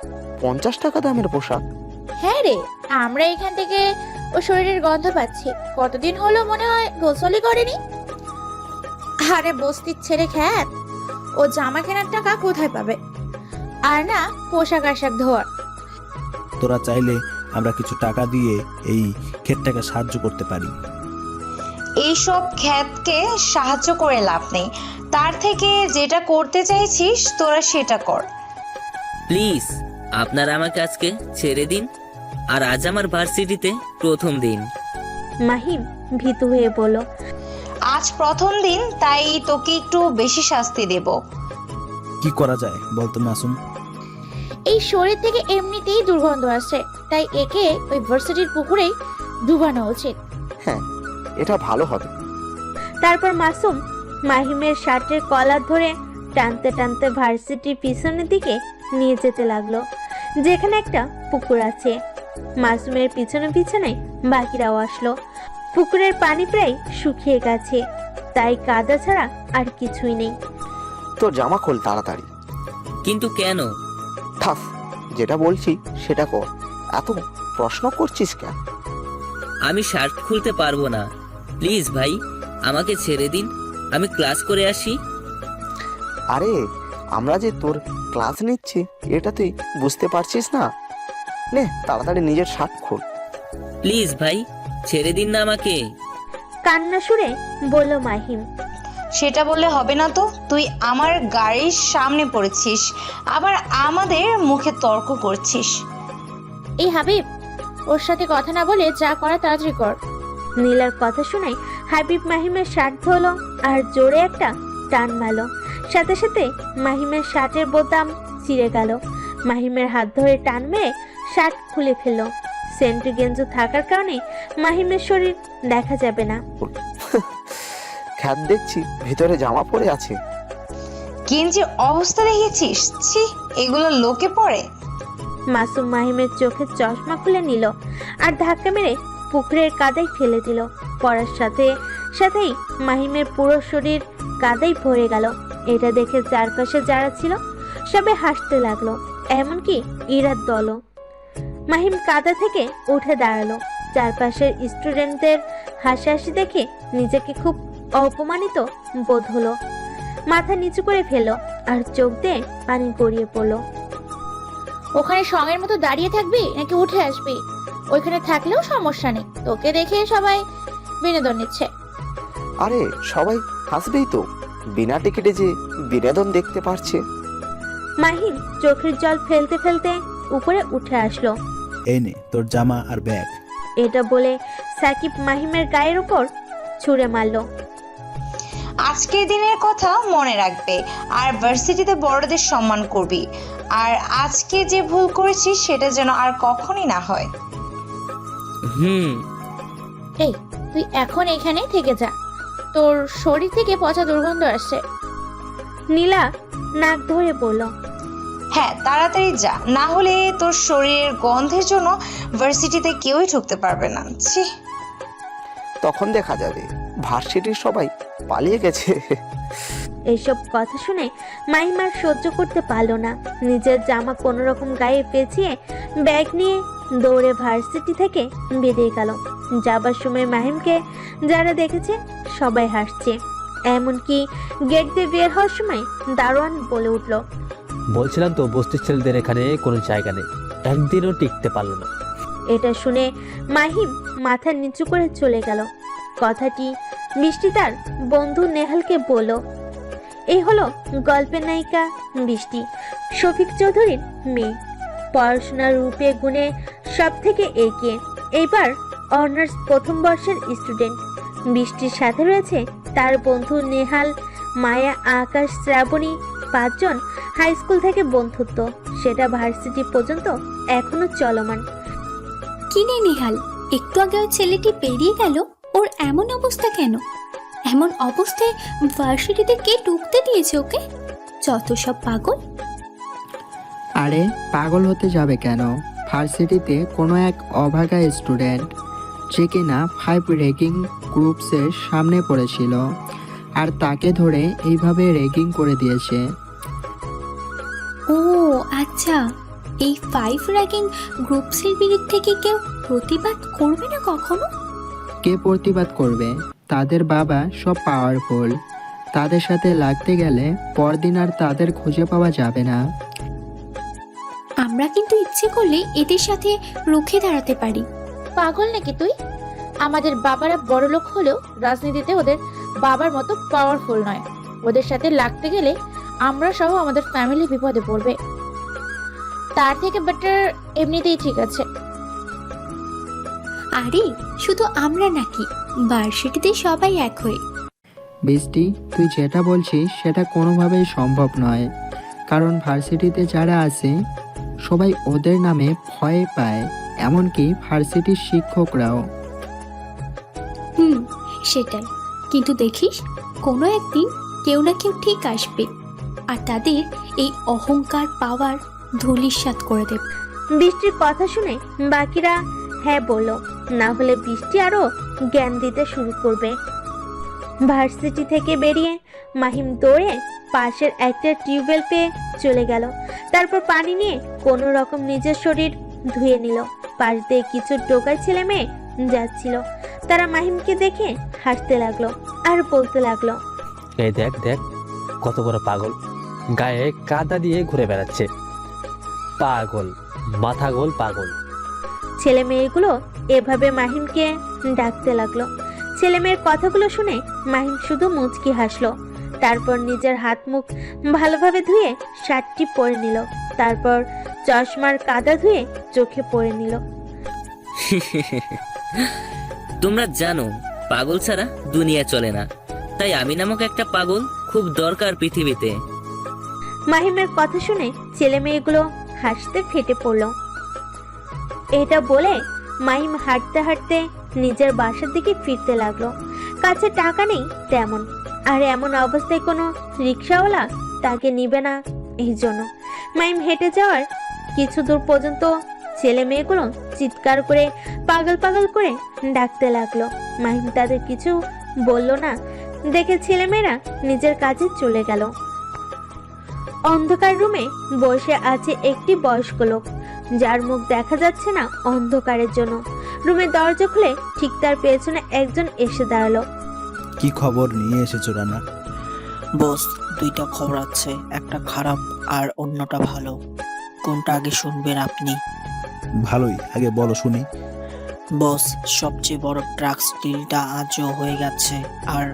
50 টাকা দামের পোশাক। হ্যাঁ রে, আমরা এখান থেকে ও শরীরের গন্ধ পাচ্ছি। কতদিন হলো মনে হয় গোসলই করেনি। আরে বস্তির ছেড়ে খ্যাত, ও জামা কেনার টাকা কোথায় পাবে, আর না পোশাক আশাক ধোয়ার। তোরা চাইলে আমরা কিছু টাকা দিয়ে এই ক্ষেতটাকে সাহায্য করতে পারি। এইসব খ্যাতকে সাহায্য করে লাভ নেই, তার থেকে যেটা করতে চাইছিস তোরা সেটা কর। প্লিজ আপনারা আমাকে আজকে ছেড়ে দিন, আর আজ আমার ভার্সিটিতে প্রথম দিন। মাহিম ভীতু হয়ে বলল, আজ প্রথম দিন, তাই তোকে একটু বেশি শাস্তি দেব। কি করা যায় বলতো মাসুম? এই শরীর থেকে এমনিতেই দুর্গন্ধ আসছে, তাই একে ওই ভার্সিটির পুকুরেই ডুবানো উচিত। হ্যাঁ, এটা ভালো হবে। তারপর মাসুম মাহিমের শার্টের কলার ধরে টানতে টানতে ভার্সিটির পিছনের দিকে নিয়ে যেতে লাগলো, যেখানে একটা পুকুর আছে। মাসুমের পিছনে পিছনে বাকিরাও আসলো। পুকুরের পানি প্রায় শুকিয়ে গেছে, তাই কাদা ছাড়া আর কিছুই নেই। তোর জামা খোল তাড়াতাড়ি। কিন্তু কেন? থাক, যেটা বলছি সেটা কর, এত প্রশ্ন করছিস কেন? আমি শার্ট খুলতে পারবো না, প্লিজ ভাই আমাকে ছেড়ে দিন, আমি ক্লাস করে আসি। আরে আমরা যে তোর ক্লাস নিচ্ছি এটা তুই বুঝতে পারছিস না? নে তাড়াতাড়ি নিজের শার্ট খোল। প্লিজ ভাই ছেড়ে দিন না আমাকে। কান্না সুরে বলল মাহিম। সেটা বললে হবে না তো, তুই আমার গাড়ির সামনে পড়েছিস, আবার আমাদের মুখে তর্ক করছিস। এই হাবিব, ওর সাথে কথা না বলে যা করা তাড়াতাড়ি কর। নীলার কথা শুনে হাবিব মাহিমের শার্ট ধরলো আর জোরে একটা টান মারলো। সাথে সাথে মাহিমের শার্টের বোতাম ছিঁড়ে গেল। মাহিমের হাত ধরে টান মেরে শার্ট খুলে ফেললো। সেন্টু গেঞ্জু থাকার কারণে মাহিমের শরীর দেখা যাবে না। খ্যাত দেখছি ভিতরে জামা পরে আছে। গেঞ্জির অবস্থা দেখেছিস? ছি, এগুলো লোকে পরে। মাসুম মাহিমের চোখের চশমা খুলে নিল আর ধাক্কা মেরে পুকুরের কাদায় ফেলে দিল। পড়ার সাথে সাথেই মাহিমের পুরো শরীর কাদায় ভরে গেল। এটা দেখে চারপাশে যারা ছিল সবাই হাসতে লাগলো, এমনকি ইরার দলও। মাহিম কাদা থেকে উঠে দাঁড়ালো। চারপাশের স্টুডেন্টদের হাসাহাসি দেখে নিজেকে খুব অপমানিত বোধ হলো। মাথা নিচু করে ফেললো আর চোখ দিয়ে পানি গড়িয়ে পড়লো। ওখানে সঙ্গের মতো দাঁড়িয়ে থাকবি নাকি উঠে আসবি? ওইখানে থাকলেও সমস্যা নেই, তোকে দেখে সবাই বিনোদন নিচ্ছে। আরে সবাই হাসবেই তো, বিনা টিকিটে যে বিনোদন দেখতে পারছে। মাহিম চোখের জল ফেলতে ফেলতে উপরে উঠে আসলো। এই নে তোর জামা আর ব্যাগ। এটা বলে সাকিব মাহিমের গায়ের উপর ছুঁড়ে মারলো। আজকের দিনের কথা মনে রাখবে, আর ভার্সিটিতে বড়দের সম্মান করবি। আর আজকে যে ভুল করেছিস সেটা যেন আর কখনই না হয়। এই তুই এখন এখানে থেকে যা, তোর শরীর থেকে পচা দুর্গন্ধ আসছে। নীলা নাক ধরে বলল, হ্যাঁ তাড়াতাড়ি যা, না হলে তোর শরীরের গন্ধের জন্য ভার্সিটিতে কেউই ঢুকতে পারবে না। ছি, তখন দেখা যাবে ভার্সিটির সবাই পালিয়ে গেছে। এইসব কথা শুনে মাহিম আর সহ্য করতে পারলো না। নিজের জামা কোনো রকম গায়ে পেঁচিয়ে ব্যাগ নিয়ে দৌড়ে ভার্সিটি থেকে বেরিয়ে গেল। যাবার সময় মাহিমকে যারা দেখেছে সবাই হাসছে, এমনকি গেট দিয়ে বের হওয়ার সময় দারোয়ান বলে উঠল, বলছিলাম তো বস্তির ছেলেদের এখানে কোনো জায়গা নেই, একদিনও টিকতে পারলো না। এটা শুনে মাহিম মাথা নিচু করে চলে গেল। কথাটি বৃষ্টি তার বন্ধু নেহালকে বলল। এই হলো গল্পের নায়িকা বৃষ্টি, শফিক চৌধুরীর মেয়ে। পড়াশোনার রূপে গুণে সব থেকে এগিয়ে, এইবার অনার্স প্রথম বর্ষের স্টুডেন্ট। বৃষ্টির সাথে রয়েছে তার বন্ধু নেহাল, মায়া, আকাশ, শ্রাবণী। 5 জন হাই স্কুল থেকে বন্ধুত্ব, সেটা ভার্সিটি পর্যন্ত এখনো চলমান। কি রে নিহাল, একটু আগে ওই ছেলেটি পেরিয়ে গেল, ওর এমন অবস্থা কেন? এমন অবস্থায় ভার্সিটিতে কে ঢুকতে দিয়েছে ওকে? যত সব পাগল। আরে পাগল হতে যাবে কেন? ভার্সিটিতে কোনো এক অভাগা স্টুডেন্ট যে কিনা 5 র্যাগিং গ্রুপসের সামনে পড়েছিল, আর তাকে ধরে এইভাবে র্যাগিং করে দিয়েছে। ও আচ্ছা, এই 5 র্যাগিং গ্রুপসের বিরুদ্ধে কি কেউ প্রতিবাদ করবে না কখনো? কে প্রতিবাদ করবে? তাদের বাবা সব পাওয়ারফুল, তাদের সাথে লাগতে গেলে পরদিন আর তাদের খুঁজে পাওয়া যাবে না। আমরা কিন্তু ইচ্ছে করলে এদের সাথে রুখে দাঁড়াতে পারি। পাগল নাকি তুই? আমাদের বাবারা বড় লোক হলেও রাজনীতিতে ওদের বাবার মতো পাওয়ারফুল নয়। ওদের সাথে লাগতে গেলে আমরা সহ আমাদের ফ্যামিলি বিপদে পড়বে। তার থেকে বেটার এমনিতেই ঠিক আছে। আরে শুধু আমরা নাকি, ভার্সিটিতে সবাই এক হয়ে। বৃষ্টি, তুই যেটা বলছিস সেটা কোনোভাবেই সম্ভব নয়, কারণ ভার্সিটিতে যারা আছে সবাই ওদের নামে ভয় পায়, এমনকি ভার্সিটির শিক্ষকরাও। সেটাই, কিন্তু দেখিস কোনো একদিন কেউ না কেউ ঠিক আসবে আর তাদের এই অহংকার পাওয়ার ধূলিসাৎ করে দেবে। বৃষ্টির কথা শুনে বাকিরা হ্যাঁ বলল, না হলে বৃষ্টি আরো জ্ঞান দিতে শুরু করবে। ভার্সিটি থেকে বেরিয়ে মাহিম দৌড়ে পাশের একটা টিউবওয়েল পেয়ে চলে গেল। তারপর পানি নিয়ে কোনো রকম নিজের শরীর ধুয়ে নিল। পাশ দিয়ে কিছু টোকাই ছেলে মেয়ে যাচ্ছিল, তারা মাহিমকে দেখে হাসতে লাগলো আর বলতে লাগলো, এই দেখ দেখ কত বড় পাগল, গায়ে কাদা দিয়ে ঘুরে বেড়াচ্ছে। পাগল, মাথা গোল পাগল। ছেলে মেয়েগুলো এভাবে মাহিমকে ডাকতে লাগলো। ছেলে মেয়ের কথাগুলো শুনে মাহিম শুধু মুচকি হাসলো। তারপর নিজের হাত মুখ ভালোভাবে ধুয়ে শার্টটি পরে নিল। তারপর চশমার কাদা ধুয়ে চোখে পরে নিল। তোমরা জানো পাগল ছাড়া দুনিয়া চলে না, তাই আমি নামক একটা পাগল খুব দরকার পৃথিবীতে। মাহিমের কথা শুনে ছেলে মেয়েগুলো হাসতে ফেটে পড়ল। এটা বলে মাহিম হাঁটতে হাঁটতে নিজের বাসার দিকে ফিরতে লাগলো। কাছে টাকা নেই তেমন, আর এমন অবস্থায় কোনো রিক্সাওয়ালা তাকে নিবে না। এই জন্য মাহিম হেঁটে যাওয়ার কিছু দূর পর্যন্ত ছেলে মেয়েগুলো চিৎকার করে পাগল পাগল করে ডাকতে লাগলো। মাহিম তাদের কিছু বলল না দেখে ছেলেমেয়েরা নিজের কাজে চলে গেল। অন্ধকার রুমে বসে আছে একটি বয়স্ক লোক, যার মুখ দেখা যাচ্ছে না অন্ধকারের জন্য। রুমের দরজা খুলে ঠিক তার পেছনে একজন এসে দাঁড়ালো। কি খবর নিয়ে এসেছো রানা? বস, 2টা খবর আছে, একটা খারাপ আর অন্যটা ভালো। কোনটা আগে শুনবেন আপনি? ভালোই, আগে বলো শুনি। বস, সবচেয়ে বড় ড্রাগস ডিলটা আজও হয়ে গেছে, আর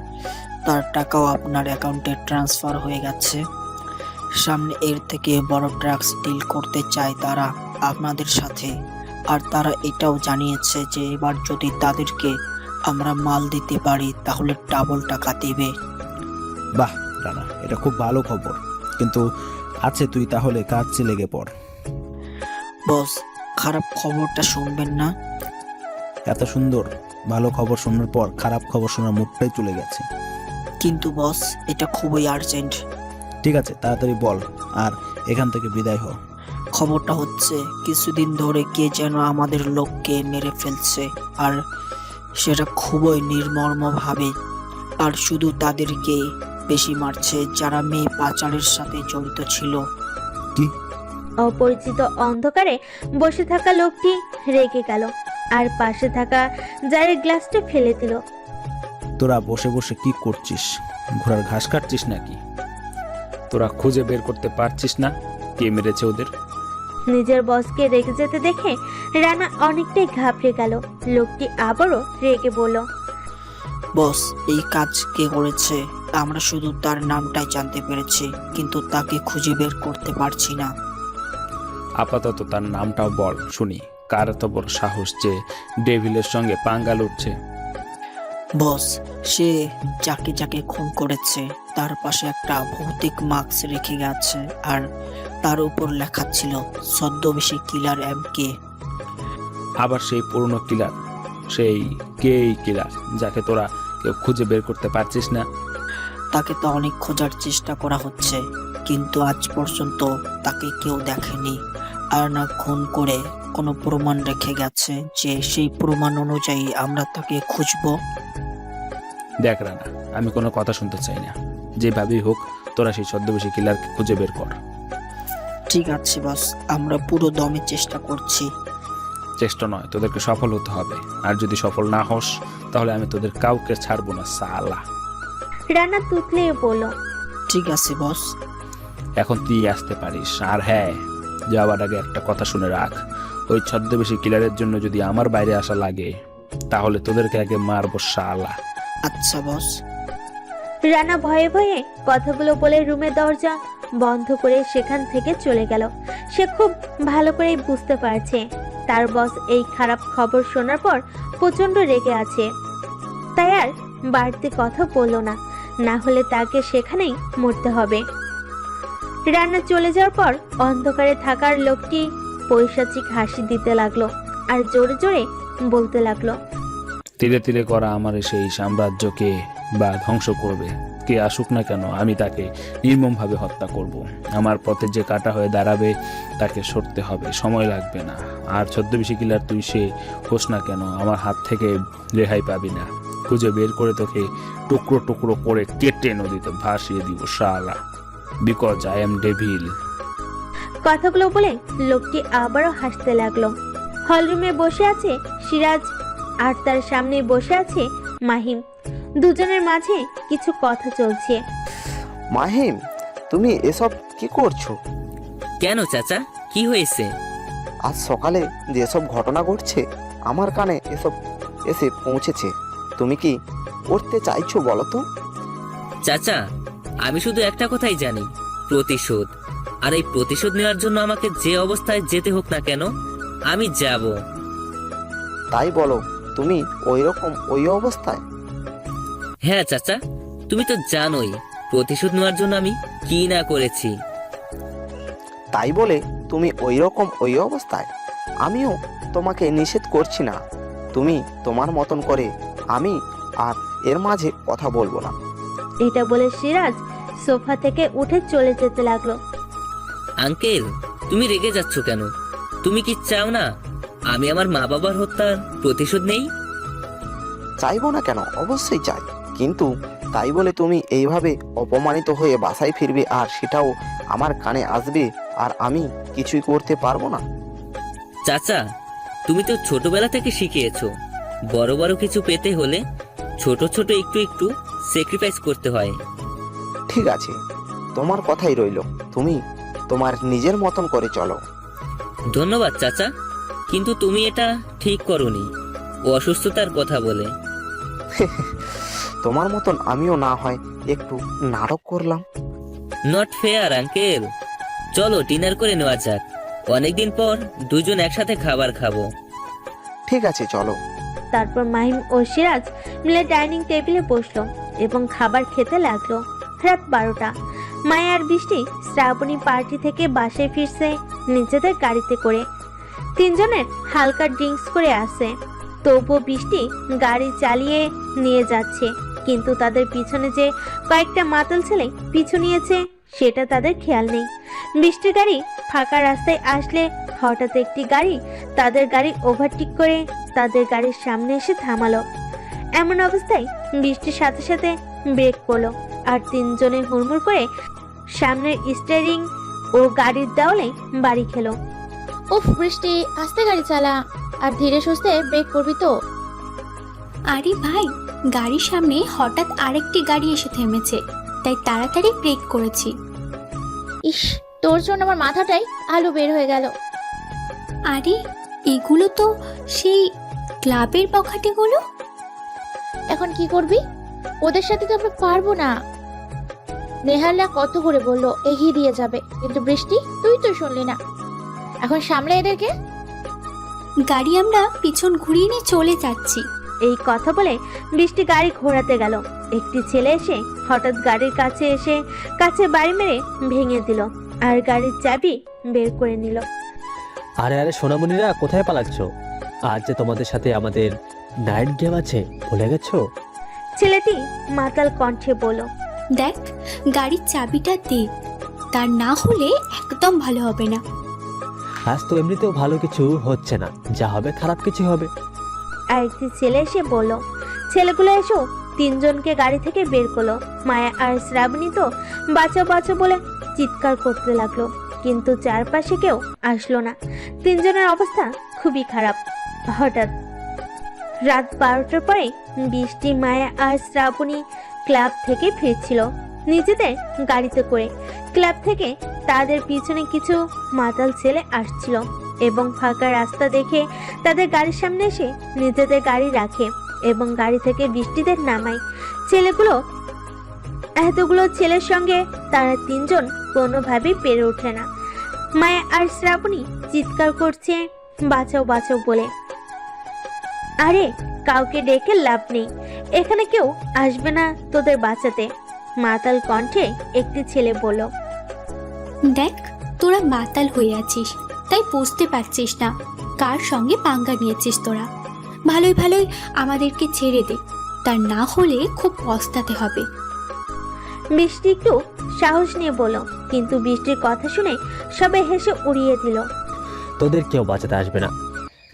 তার টাকাও আপনার অ্যাকাউন্টে ট্রান্সফার হয়ে গেছে। সামনে এর থেকে বড় ড্রাগস ডিল করতে চায় তারা আপনাদের সাথে, আর তারা এটাও জানিয়েছে যে এবার যদি তাদেরকে আমরা মাল দিতে পারি তাহলে ডাবল টাকা দেবে। বাহ রানা, এটা খুব ভালো খবর, কিন্তু আছে তুই তাহলে কাজে লেগে পড়। বস, খারাপ খবরটা শুনবেন না? এত সুন্দর ভালো খবর শোনার পর খারাপ খবর শোনার মুডটাই চলে গেছে। কিন্তু বস, এটা খুবই আর্জেন্ট। ঠিক আছে, তাড়াতাড়ি বল আর এখান থেকে বিদায় হ। খবরটা হচ্ছে কিছুদিন ধরে কে যেন আমাদের লোককে মেরে ফেলছে, আর সেটা খুবই নির্মমভাবে। আর শুধু তাদেরকে বেশি মারছে যারা মেয়ে পাচারের সাথে জড়িত ছিল। কি? অপরিচিত অন্ধকারে বসে থাকা লোকটি রেগে গেল আর পাশে থাকা জারের গ্লাসটা ফেলে দিল। তোরা বসে বসে কি করছিস? ঘোড়ার ঘাস কাটছিস নাকি? তোরা খুঁজে বের করতে পারছিস না কে মেরেছে ওদের? নিজের বসকে রেগে যেতে দেখে রানা অনেকটাই ঘাবড়ে গেল। লোকটি আবারও রেগে বলল, বস, এই কাজ কে করেছে আমরা শুধু তার নামটাই জানতে পেরেছি, কিন্তু তাকে খুঁজে বের করতে পারছি না। আপাতত তার নামটাও বল শুনি। কার এত বড় সাহস যে ডেভিলের সঙ্গে পাঙ্গা লড়ছে? বস, সে যাকে যাকে খুন করেছে তার পাশে একটা ভৌতিক মাস্ক রেখে গেছে, আর তার উপর লেখা ছিল ছদ্মবেশী কিলার MK। আবার সেই পুরনো কিলার? সেই কেই কিলার যাকে তোরা কেউ খুঁজে বের করতে পারছিস না? তাকে তো অনেক খোঁজার চেষ্টা করা হচ্ছে, কিন্তু আজ পর্যন্ত তাকে কেউ দেখেনি। আর না খুন করে কোনো প্রমাণ রেখে গেছে যে সেই প্রমাণ অনুযায়ী আমরা তাকে খুঁজবো। দেখ রানা, আমি কোনো কথা শুনতে চাই না। যেভাবেই হোক তোরা সেই ছদ্মবেশী কিলারকে খুঁজে বের কর। ঠিক আছে বস, আমরা পুরো দমে চেষ্টা করছি। চেষ্টা নয়, তোদেরকে সফল হতে হবে। আর যদি সফল না হস তাহলে আমি তোদের কাউকে ছাড়বো না সালা। রানা তুতলিয়ে বলল, ঠিক আছে বস। এখন তুই আসতে পারিস। আর হ্যাঁ, যাওয়ার আগে একটা কথা শুনে রাখ, ওই ছদ্মবেশী কিলারের জন্য যদি আমার বাইরে আসা লাগে তাহলে তোদেরকে আগে মারবো শালা। আচ্ছা বস। রানা ভয়ে ভয়ে কথাগুলো বলে রুমের দরজা বন্ধ করে সেখান থেকে চলে গেল। সে খুব ভালো করেই বুঝতে পারছে তার বস এই খারাপ খবর শোনার পর প্রচন্ড রেগে আছে। তাই আর বাড়তি কথা বলল না, না হলে তাকে সেখানেই মরতে হবে। রান্না চলে যাওয়ার পর অন্ধকারে থাকার লোকটি পৈশাচিক হাসি দিতে লাগলো আর জোরে জোরে বলতে লাগলো, ধীরে ধীরে করা আমার সেই সাম্রাজ্যকে বা ধ্বংস করবে। কে আসুক না কেন আমি তাকে নির্মমভাবে হত্যা করব। আমার পথে যে কাটা হয়ে দাঁড়াবে তাকে সরতে হবে, সময় লাগবে না। আর ছদ্মবেশী কিলার তুই সে হোস না কেন, আমার হাত থেকে রেহাই পাবি না। খুঁজে বের করে তোকে টুকরো টুকরো করে কেটে নদীতে ভাসিয়ে দিব শালা, বিকজ আই এম ডেভিল। কথাগুলো বলে লোকটি আবারও হাসতে লাগলো। হলরুমে বসে আছে সিরাজ আর তার সামনে বসে আছে মাহিম। দুজনের মাঝে কিছু কথা চলছে। মাহিম, তুমি এসব কি করছো? কেন চাচা, কি হয়েছে? আজ সকালে যেসব ঘটনা ঘটছে আমার কানে এসব এসে পৌঁছেছে। তুমি কি করতে চাইছো বলো তো? চাচা, আমি শুধু একটা কথাই জানি, প্রতিশোধ। আর এই প্রতিশোধ নেওয়ার জন্য আমাকে যে অবস্থায় যেতে হোক না কেন আমি যাব। তাই বলো, তুমি ওই অবস্থায়? হ্যাঁ চাচা, তুমি তো জানোই প্রতিশোধ নেওয়ার জন্য আমি কি না করেছি। তাই বলে তুমি ওই অবস্থায়? আমিও তোমাকে নিষেধ করছি না, তুমি তোমার মতন করে, আমি আর এর মাঝে কথা বলবো না। এটা বলে সিরাজ সোফা থেকে উঠে চলে যেতে লাগলো। আঙ্কেল, তুমি রেগে যাচ্ছ কেন? তুমি কি চাও না আমি আমার মা বাবার হত্যার প্রতিশোধ নেই? চাইবো না কেন, অবশ্যই চাই, কিন্তু তাই বলে তুমি এইভাবে অপমানিত হয়ে বাসায় ফিরবে আর সেটাও আমার কানে আসবে আর আমি কিছুই করতে পারবো না? চাচা, তুমি তো ছোটবেলা থেকে শিখিয়েছো বড় বড় কিছু পেতে হলে ছোট ছোট একটু একটু স্যাক্রিফাইস করতে হয়। ঠিক আছে, তোমার কথাই রইলো, তুমি তোমার নিজের মতন করে চলো। ধন্যবাদ চাচা, কিন্তু তুমি এটা ঠিক করোনি অসুস্থতার কথা বলে। তোমার মতন আমিও না হয় একটু নাটক করলাম। Not fair uncle. চলো ডিনার করে নেওয়া যাক, অনেকদিন পর দুজন একসাথে খাবার খাবো। ঠিক আছে চলো। তারপর মাহিম ও সিরাজ মিলে ডাইনিং টেবিলে বসলো এবং খাবার খেতে লাগলো। রাত 12টা। মায়া আর বৃষ্টি শ্রাবণী পার্টি থেকে বাসায় ফিরছে নিজেদের গাড়িতে করে। তিনজনের হালকা ড্রিঙ্কস করে আসে, তবুও বৃষ্টি গাড়ি চালিয়ে নিয়ে যাচ্ছে, কিন্তু তাদের পিছনে যে কয়েকটা মাতাল ছেলে পিছু নিয়েছে সেটা তাদের খেয়াল নেই। বৃষ্টির গাড়ি ফাঁকা রাস্তায় আসলে হঠাৎ একটি গাড়ি তাদের গাড়ি ওভারটেক করে তাদের গাড়ির সামনে এসে থামালো। এমন অবস্থায় বৃষ্টির সাথে সাথে ব্রেক করলো আর তিনজনে হুড়মুড় করে সামনের স্টিয়ারিং ও গাড়ির দেওয়ালে বাড়ি খেলো। উফ বৃষ্টি, আস্তে গাড়ি চালা আর ধীরে সুস্থে ব্রেক করবি তো। আরে ভাই, গাড়ির সামনে হঠাৎ আরেকটি গাড়ি এসে থেমেছে, তাই তাড়াতাড়ি ব্রেক করেছি। ইস, তোর জন্য আমার মাথাটাই আলু বের হয়ে গেল। আরে এগুলো তো সেই ক্লাবের বখাটেগুলো। এখন কি করবি? ওদের সাথে তো আমরা পারবো না। নেহাল্লা কত করে বললো এগিয়ে দিয়ে যাবে, কিন্তু বৃষ্টি তুই তো শুনলি না। এখন সামলে এদেরকে। গাড়ি আমরা পিছন ঘুরিয়ে নিয়ে চলে যাচ্ছি। এই কথা বলে বৃষ্টি গাড়ি ঘোরাতে গেল। একটি ছেলে এসে হঠাৎ গাড়ির কাছে এসে কাছে বাড়ি মেরে ভেঙে দিল আর গাড়ির চাবি বের করে নিল। আরে আরে সোনামণিরা, কোথায় পালাচ্ছ? আজ যে তোমাদের সাথে আমাদের নাইট গেম আছে, ভুলে গেছো? ছেলেটি মাতাল কণ্ঠে বলল, দেখ গাড়ির চাবিটা দে, তার না হলে একদম ভালো হবে না। আজ তো এমনিতেও ভালো কিছু হচ্ছে না, যা হবে খারাপ কিছু হবে। আরেকটি ছেলে এসে বলল। ছেলেগুলো এসো তিনজনকে গাড়ি থেকে বের করলো। মায়া আর শ্রাবণী তো বাঁচাও বাঁচাও বলে চিৎকার করতে লাগলো, কিন্তু চারপাশে কেউ আসলো না। তিনজনের অবস্থা খুবই খারাপ। হঠাৎ রাত 12টার পরে বৃষ্টি, মায়া আর শ্রাবণী ক্লাব থেকে ফিরছিল নিজেদের গাড়িতে করে। ক্লাব থেকে তাদের পিছনে কিছু মাতাল ছেলে আসছিল এবং ফাঁকা রাস্তা দেখে তাদের গাড়ির সামনে এসে নিজেদের গাড়ি রাখে এবং গাড়ি থেকে বৃষ্টিদের নামায়। ছেলেগুলো এতগুলো ছেলের সঙ্গে তারা তিনজন কোনোভাবেই পেরে ওঠে না। মায়া আর শ্রাবণী চিৎকার করছে বাঁচাও বাঁচাও বলে। আরে কাউকে ডেকে লাভ নেই, এখানে কেউ আসবে না তোদের বাঁচাতে, মাতাল কণ্ঠে একটি ছেলে বলল। দেখ তোরা মাতাল হয়ে আছিস, তাই বুঝতে পারছিস না কার সঙ্গে পাঙ্গা নিয়েছিস তোরা। ভালোই ভালোই আমাদেরকে ছেড়ে দে, তার না হলে খুব পস্তাতে হবে। বৃষ্টি একটু সাহস নিয়ে বলল, কিন্তু বৃষ্টির কথা শুনে সবাই হেসে উড়িয়ে দিল। তোদের কেউ বাঁচাতে আসবে না,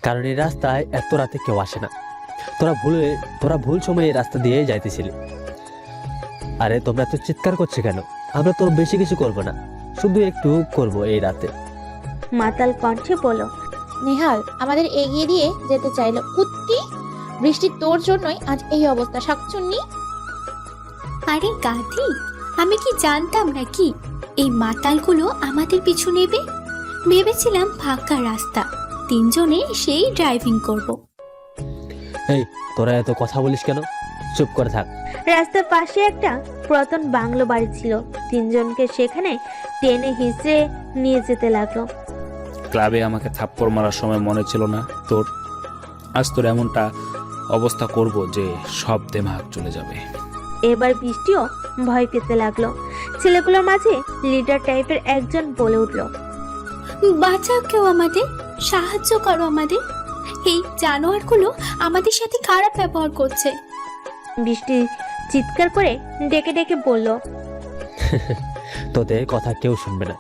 কারণ এই রাস্তায় এত রাতে কেউ আসে না। তোরা ভুল সময়ে এই রাস্তা দিয়ে যাইতেছিলি। আরে তোমরা তো চিৎকার করছে কেন? আমরা তো বেশি কিছু করব না, শুধু একটু করব এই রাতে। মাতাল কণ্ঠে বলল। নেহাল আমাদের এগিয়ে দিয়ে যেতে চাইলো। কুত্তি, বৃষ্টি তোর জন্যই আজ এই অবস্থা। শাকচুন্নি, আরে গাধি, আমি কি জানতাম নাকি এই মাতালগুলো আমাদের পিছু নেবে? ভেবেছিলাম ফাঁকা রাস্তা, তিনজনে সেই ড্রাইভিং করব। এই তোরা এত কথা বলিস কেন? চুপ করে থাক। রাস্তার পাশে একটা পুরাতন বাংলো বাড়ি ছিল। তিনজনকে সেখানে টেনে হিঁচড়ে নিয়ে যেতে লাগলো। ক্লাবে আমাকে থাপ্পড় মারার সময় মনে ছিল না তোর? আজ তোর এমনটা অবস্থা করব যে সব দেমাগ চলে যাবে। এবার বৃষ্টিও ভয় পেতে লাগলো। ছেলেগুলোর মাঝে লিডার টাইপের একজন বলে উঠল, বাঁচাও কেউ আমাদের, সাহায্য করো আমাদের, এই জানোয়ারগুলো আমাদের সাথে খারাপ ব্যবহার করছে। বৃষ্টি চিৎকার করে ডেকে ডেকে বলল, তোদের কথা কেউ শুনবে না।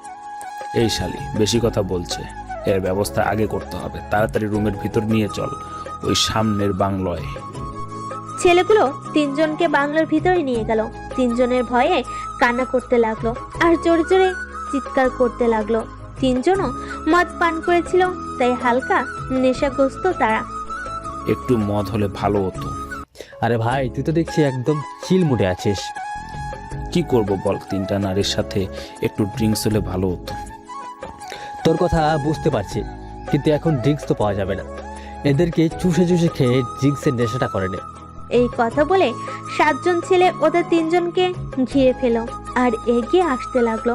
এই শালি বেশি কথা বলছে, এর ব্যবস্থা আগে করতে হবে। তাড়াতাড়ি রুমের ভিতর নিয়ে চল, ওই সামনের বাংলোয়। ছেলেগুলো তিনজনকে বাংলোর ভিতরে নিয়ে গেল। তিনজনের ভয়ে কান্না করতে লাগলো আর জোরে জোরে চিৎকার করতে লাগলো। তিনজনও মদ পান করেছিল, তাই হালকা নেশাগ্রস্ত তারা। একটু মদ হলে ভালো হতো। আরে ভাই, তুই তো দেখছি একদম চিল মুডে আছিস। কি করব বল, তিনটা নারীর সাথে একটু ড্রিঙ্কস হলে ভালো হতো। তোর কথা বুঝতে পারছি, কিন্তু এখন ড্রিঙ্কস তো পাওয়া যাবে না। এদেরকে চুষে চুষে খেয়ে ড্রিঙ্কসের নেশাটা করে নে। এই কথা বলে 7 জন ছেলে ওদের তিনজনকে ঘিরে ফেলো আর এগিয়ে আসতে লাগলো।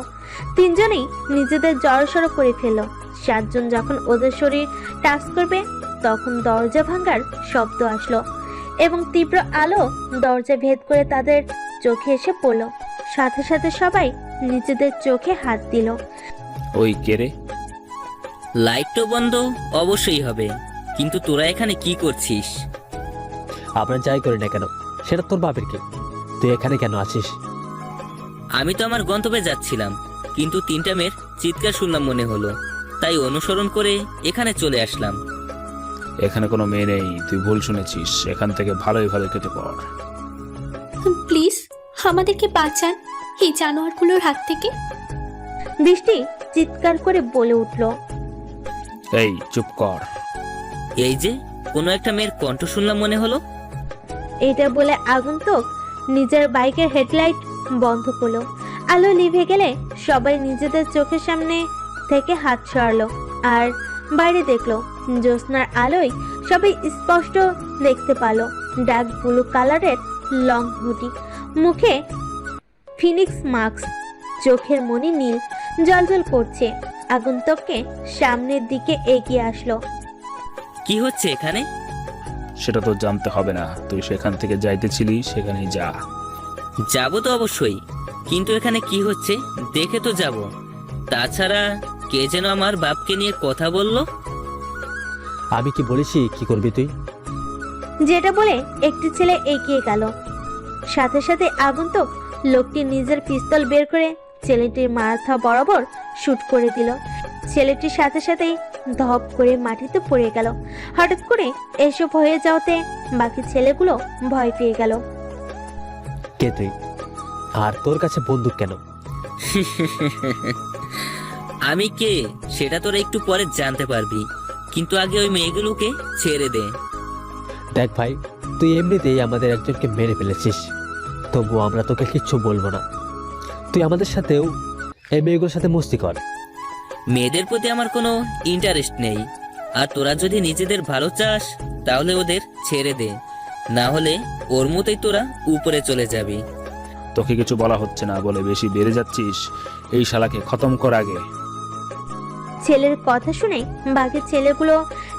তিনজনেই নিজেদের জড়সড় করে ফেলো। 7 জন যখন ওদের শরীর টাচ করবে তখন দরজা ভাঙার শব্দ আসলো এবং তীব্র আলো দরজা ভেদ করে তাদের চোখে এসে পড়লো। সাথে সাথে সবাই নিজেদের চোখে হাত দিল। ওই কে রে? লাইট তো বন্ধ অবশ্যই হবে, কিন্তু তোরা এখানে কি করছিস? আমরা যাই করি না কেন, সেটা তোর বাপের কি? তুই এখানে কেন আছিস? আমি তো আমার গন্তব্যে যাচ্ছিলাম, কিন্তু তিনটা মেয়ের চিৎকার শুনলাম মনে হলো, তাই অনুসরণ করে এখানে চলে আসলাম। এখানে কোনো মেয়ে নেই, তুই ভুল শুনেছিস। এখান থেকে ভালোই ভালো কেটে পড়। প্লিজ আমাদেরকে বাঁচান এই জানোয়ারগুলোর হাত থেকে। বৃষ্টি চিৎকার করে বলে উঠল। এই চুপ কর। এই যে কোনো একটা মেয়ের কণ্ঠ শুনলাম মনে হলো। এটা বলে আগন্তুক নিজের বাইকের হেডলাইট বন্ধ করলো। আলো নিভে গেলে সবাই নিজেদের চোখের সামনে থেকে হাত সরালো আর বাইরে দেখলো। জ্যোৎস্নার আলোয় সবাই স্পষ্ট দেখতে পালো ডার্ক ব্লু কালারের লং হুডি, মুখে ফিনিক্স মাস্ক, চোখের মনি নীল জ্বলজ্বল করছে। আগন্তুককে সামনের দিকে এগিয়ে আসলো। কি হচ্ছে এখানে? সেটা তো জানতে হবে না, তুই সেখান থেকে যাইতেছিলি, সেখানেই যা। যাবো তো অবশ্যই, কিন্তু এখানে কি হচ্ছে দেখে তো যাব। তাছাড়া কে যেন আমার বাপকে নিয়ে কথা বললো। আমি কি বলেছি কি করবি তুই? যেটা বলে একটি ছেলে এগিয়ে গেল। সাথে সাথে আগন্তুক লোকটি নিজের পিস্তল বের করে ছেলেটির মাথা বরাবর শুট করে দিল। ছেলেটির সাথে সাথেই ধপ করে মাটিতে পড়ে গেল। হঠাৎ করে এসব হয়ে যাওয়াতে বাকি ছেলেগুলো ভয় পেয়ে গেল। কে তুই? আর তোর কাছে বন্দুক কেন? আমি কে সেটা তোরা একটু পরে জানতে পারবি, কিন্তু আগে ওই মেয়েগুলোকে ছেড়ে দে। দেখ ভাই, তুই এমনিতেই আমাদের একজনকে মেরে ফেলেছিস, তবু আমরা তোকে কিচ্ছু বলবো না। তুই আমাদের সাথেও এই মেয়েগুলোর সাথে মস্তি কর। মেয়েদের প্রতি আমার কোনো ইন্টারেস্ট নেই, আর তোরা যদি নিজেদের ভালো চাস তাহলে ওদের ছেড়ে দে, না হলে ওর মতোই তোরা উপরে চলে যাবি। তোকে কিছু বলা হচ্ছে না বলে বেশি বেড়ে যাচ্ছিস। এই শালাকে খতম কর আগে। ছেলের কথা শুনে বাকি ছেলেগুলো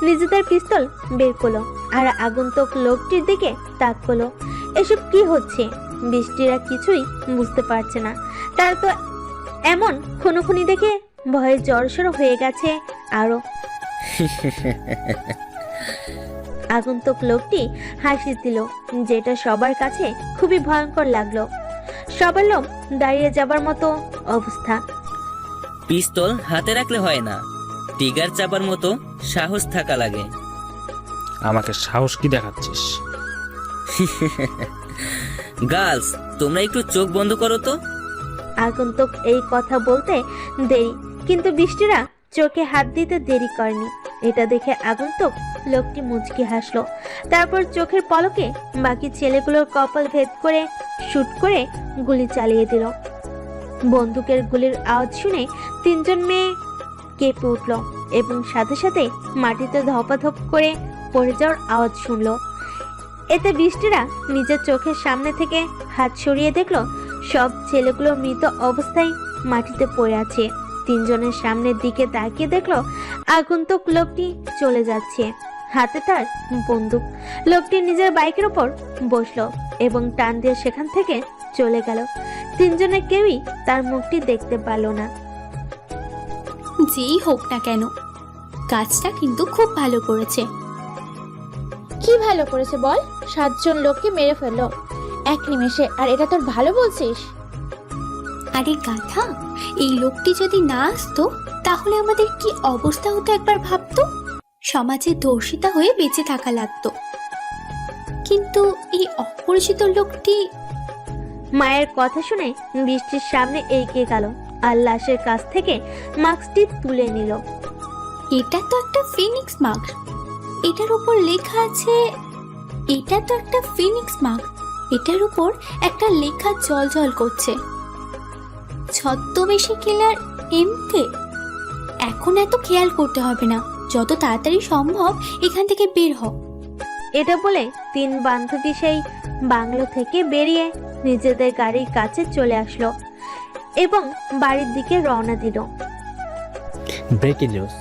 নিজেদের পিস্তল বের করলো আর আগন্তুক লোকটির দিকে তাকালো। এসব কি হচ্ছে? বৃষ্টিরা কিছুই বুঝতে পারছে না। তার তো এমন খুনোখুনি দেখে ভয়ে জড়সড় হয়ে গেছে আরো। আগন্তুক লোকটি হাসি দিল, যেটা সবার কাছে খুবই ভয়ঙ্কর লাগলো। সবার লোক দাঁড়িয়ে যাবার মতো অবস্থা। পিস্তল হাতে রাখলে হয় না, টিগার চাপার মতো সাহস থাকা লাগে। আমাকে সাহস কি দেখাচ্ছিস? গার্লস, তোমরা একটু চোখ বন্ধ করো তো। আগন্তুক এই কথা বলতে দেরি, কিন্তু বৃষ্টিরা চোখে হাত দিতে দেরি করেনি। এটা দেখে আগন্তুক লোকটি মুচকি হাসলো। তারপর চোখের পলকে বাকি ছেলেগুলোর কপাল ভেদ করে শুট করে গুলি চালিয়ে দিল। বন্দুকের গুলির আওয়াজ শুনে তিনজন মেয়ে কেঁপে উঠল এবং সাথে সাথে মাটিতে ধপাধপ করে পড়ে যাওয়ার আওয়াজ শুনলো। এতে বৃষ্টিরা নিজের চোখের সামনে থেকে হাত সরিয়ে দেখলো সব লোকগুলো মৃত অবস্থায় মাটিতে পড়ে আছে। তিনজনের সামনের দিকে তাকিয়ে দেখলো আগন্তুক লোকটি চলে যাচ্ছে, হাতে তার বন্দুক। লোকটি নিজের বাইকের ওপর বসলো এবং টান দিয়ে সেখান থেকে চলে গেল। তিনজনের কেউই তার মুখটি দেখতে পারলো না। যেই হোক না কেন, কাজটা কিন্তু খুব ভালো করেছে। কি ভালো করেছে বল? 7 জন লোককে মেরে ফেললো এক নিমেষে, আর এটা তোর ভালো বলছিস? আরে গাধা, এই লোকটি যদি না আসতো তাহলে আমাদের কি অবস্থা হতো একবার ভাবতো। সমাজে দর্শিতা হয়ে বেঁচে থাকা লাগতো। কিন্তু এই অপরিচিত লোকটি। মায়ের কথা শুনে বৃষ্টির সামনে এগিয়ে গেল আর লাশের কাছ থেকে মাস্কটি তুলে নিল। এটা তো একটা ফিনিক্স মার্ক। এটার উপর লেখা আছে, এটা তো একটা ফিনিক্স মার্ক। এটার উপর একটা লেখা জল জল করছে, ছদ্মবেশী কিলার এমকে। এখন এত খেয়াল করতে হবে না, যত তাড়াতাড়ি সম্ভব এখান থেকে বের হ। এটা বলে তিন বান্ধবী সেই বাংলো থেকে বেরিয়ে নিজেদের গাড়ির কাছে চলে আসলো এবং বাড়ির দিকে রওনা দিল। ব্রেকিং নিউজ,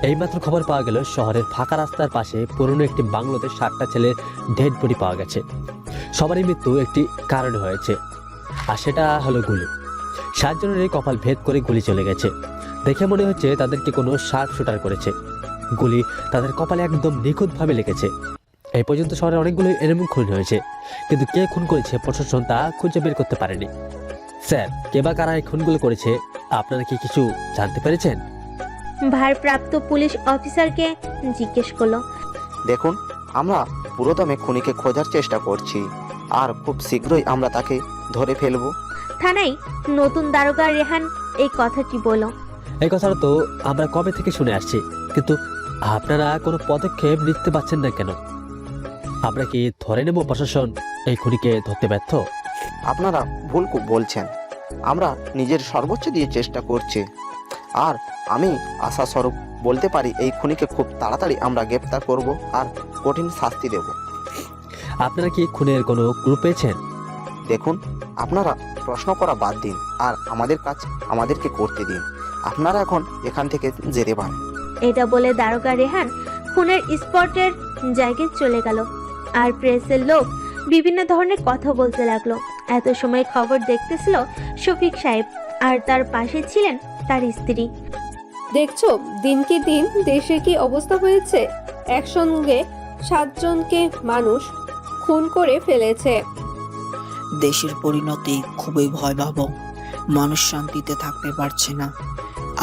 এইমাত্র খবর পাওয়া গেল শহরের ফাঁকা রাস্তার পাশে পুরনো একটি বাংলোতে 7টা ছেলের ডেড বডি পাওয়া গেছে। সবারই মৃত্যু একটি কারণে হয়েছে, আর সেটা হলো গুলি। 7 জনের কপাল ভেদ করে গুলি চলে গেছে। দেখে মনে হচ্ছে তাদেরকে কোনো শার্প শুটার করেছে। গুলি তাদের কপালে একদম নিখুঁতভাবে লেগেছে। এই পর্যন্ত শহরে অনেকগুলো এনিমি খুন হয়েছে, কিন্তু কে খুন করেছে প্রশাসন তা খুঁজে বের করতে পারেনি। স্যার, কে বা কারা এই খুনগুলো করেছে আপনারা কি কিছু জানতে পেরেছেন? ভারপ্রাপ্ত পুলিশ অফিসারকে জিজ্ঞেস করলো। দেখুন, আমরা পুরোদমে খুনিকে খোঁজার চেষ্টা করছি, আর খুব শীঘ্রই আমরা তাকে ধরে ফেলবো। থানায় নতুন দারোগা রেহান এই কথাটি বলল। এই কথাটা তো আমরা কবে থেকে শুনে আসছি, কিন্তু আপনারা কোনো পদক্ষেপ নিতে পারছেন না কেন? আমরা কি ধরে নেব প্রশাসন এই খুনিকে ধরতে ব্যর্থ? আপনারা ভুল বলছেন। আমরা নিজের সর্বোচ্চ দিয়ে চেষ্টা করছি, আর আমি আশাস্বরূপ বলতে পারি এই খুনিকে খুব তাড়াতাড়ি আমরা গ্রেপ্তার করব আর কঠিন শাস্তি দেব। আপনারা কি খুনের কোনো ক্লু পেয়েছেন? দেখুন, আপনারা প্রশ্ন করা বাদ দিন আর আমাদের কাজ আমাদেরকে করতে দিন। আপনারা এখন এখান থেকে যেতে পারেন। এটা বলে দারোগা রেহান খুনের স্পটের জায়গায় চলে গেল, আর প্রেসের লোক বিভিন্ন ধরনের কথা বলতে লাগলো। এত সময় খবর দেখতেছিল শফিক সাহেব, আর তার পাশে ছিলেন তার স্ত্রী। দেখছো দিনকে দিন দেশে কি অবস্থা হয়েছে? একসঙ্গে 7 জনকে মানুষ খুন করে ফেলেছে। দেশের পরিণতি খুবই ভয়াবহ। মানুষ শান্তিতে থাকতে পারছে না,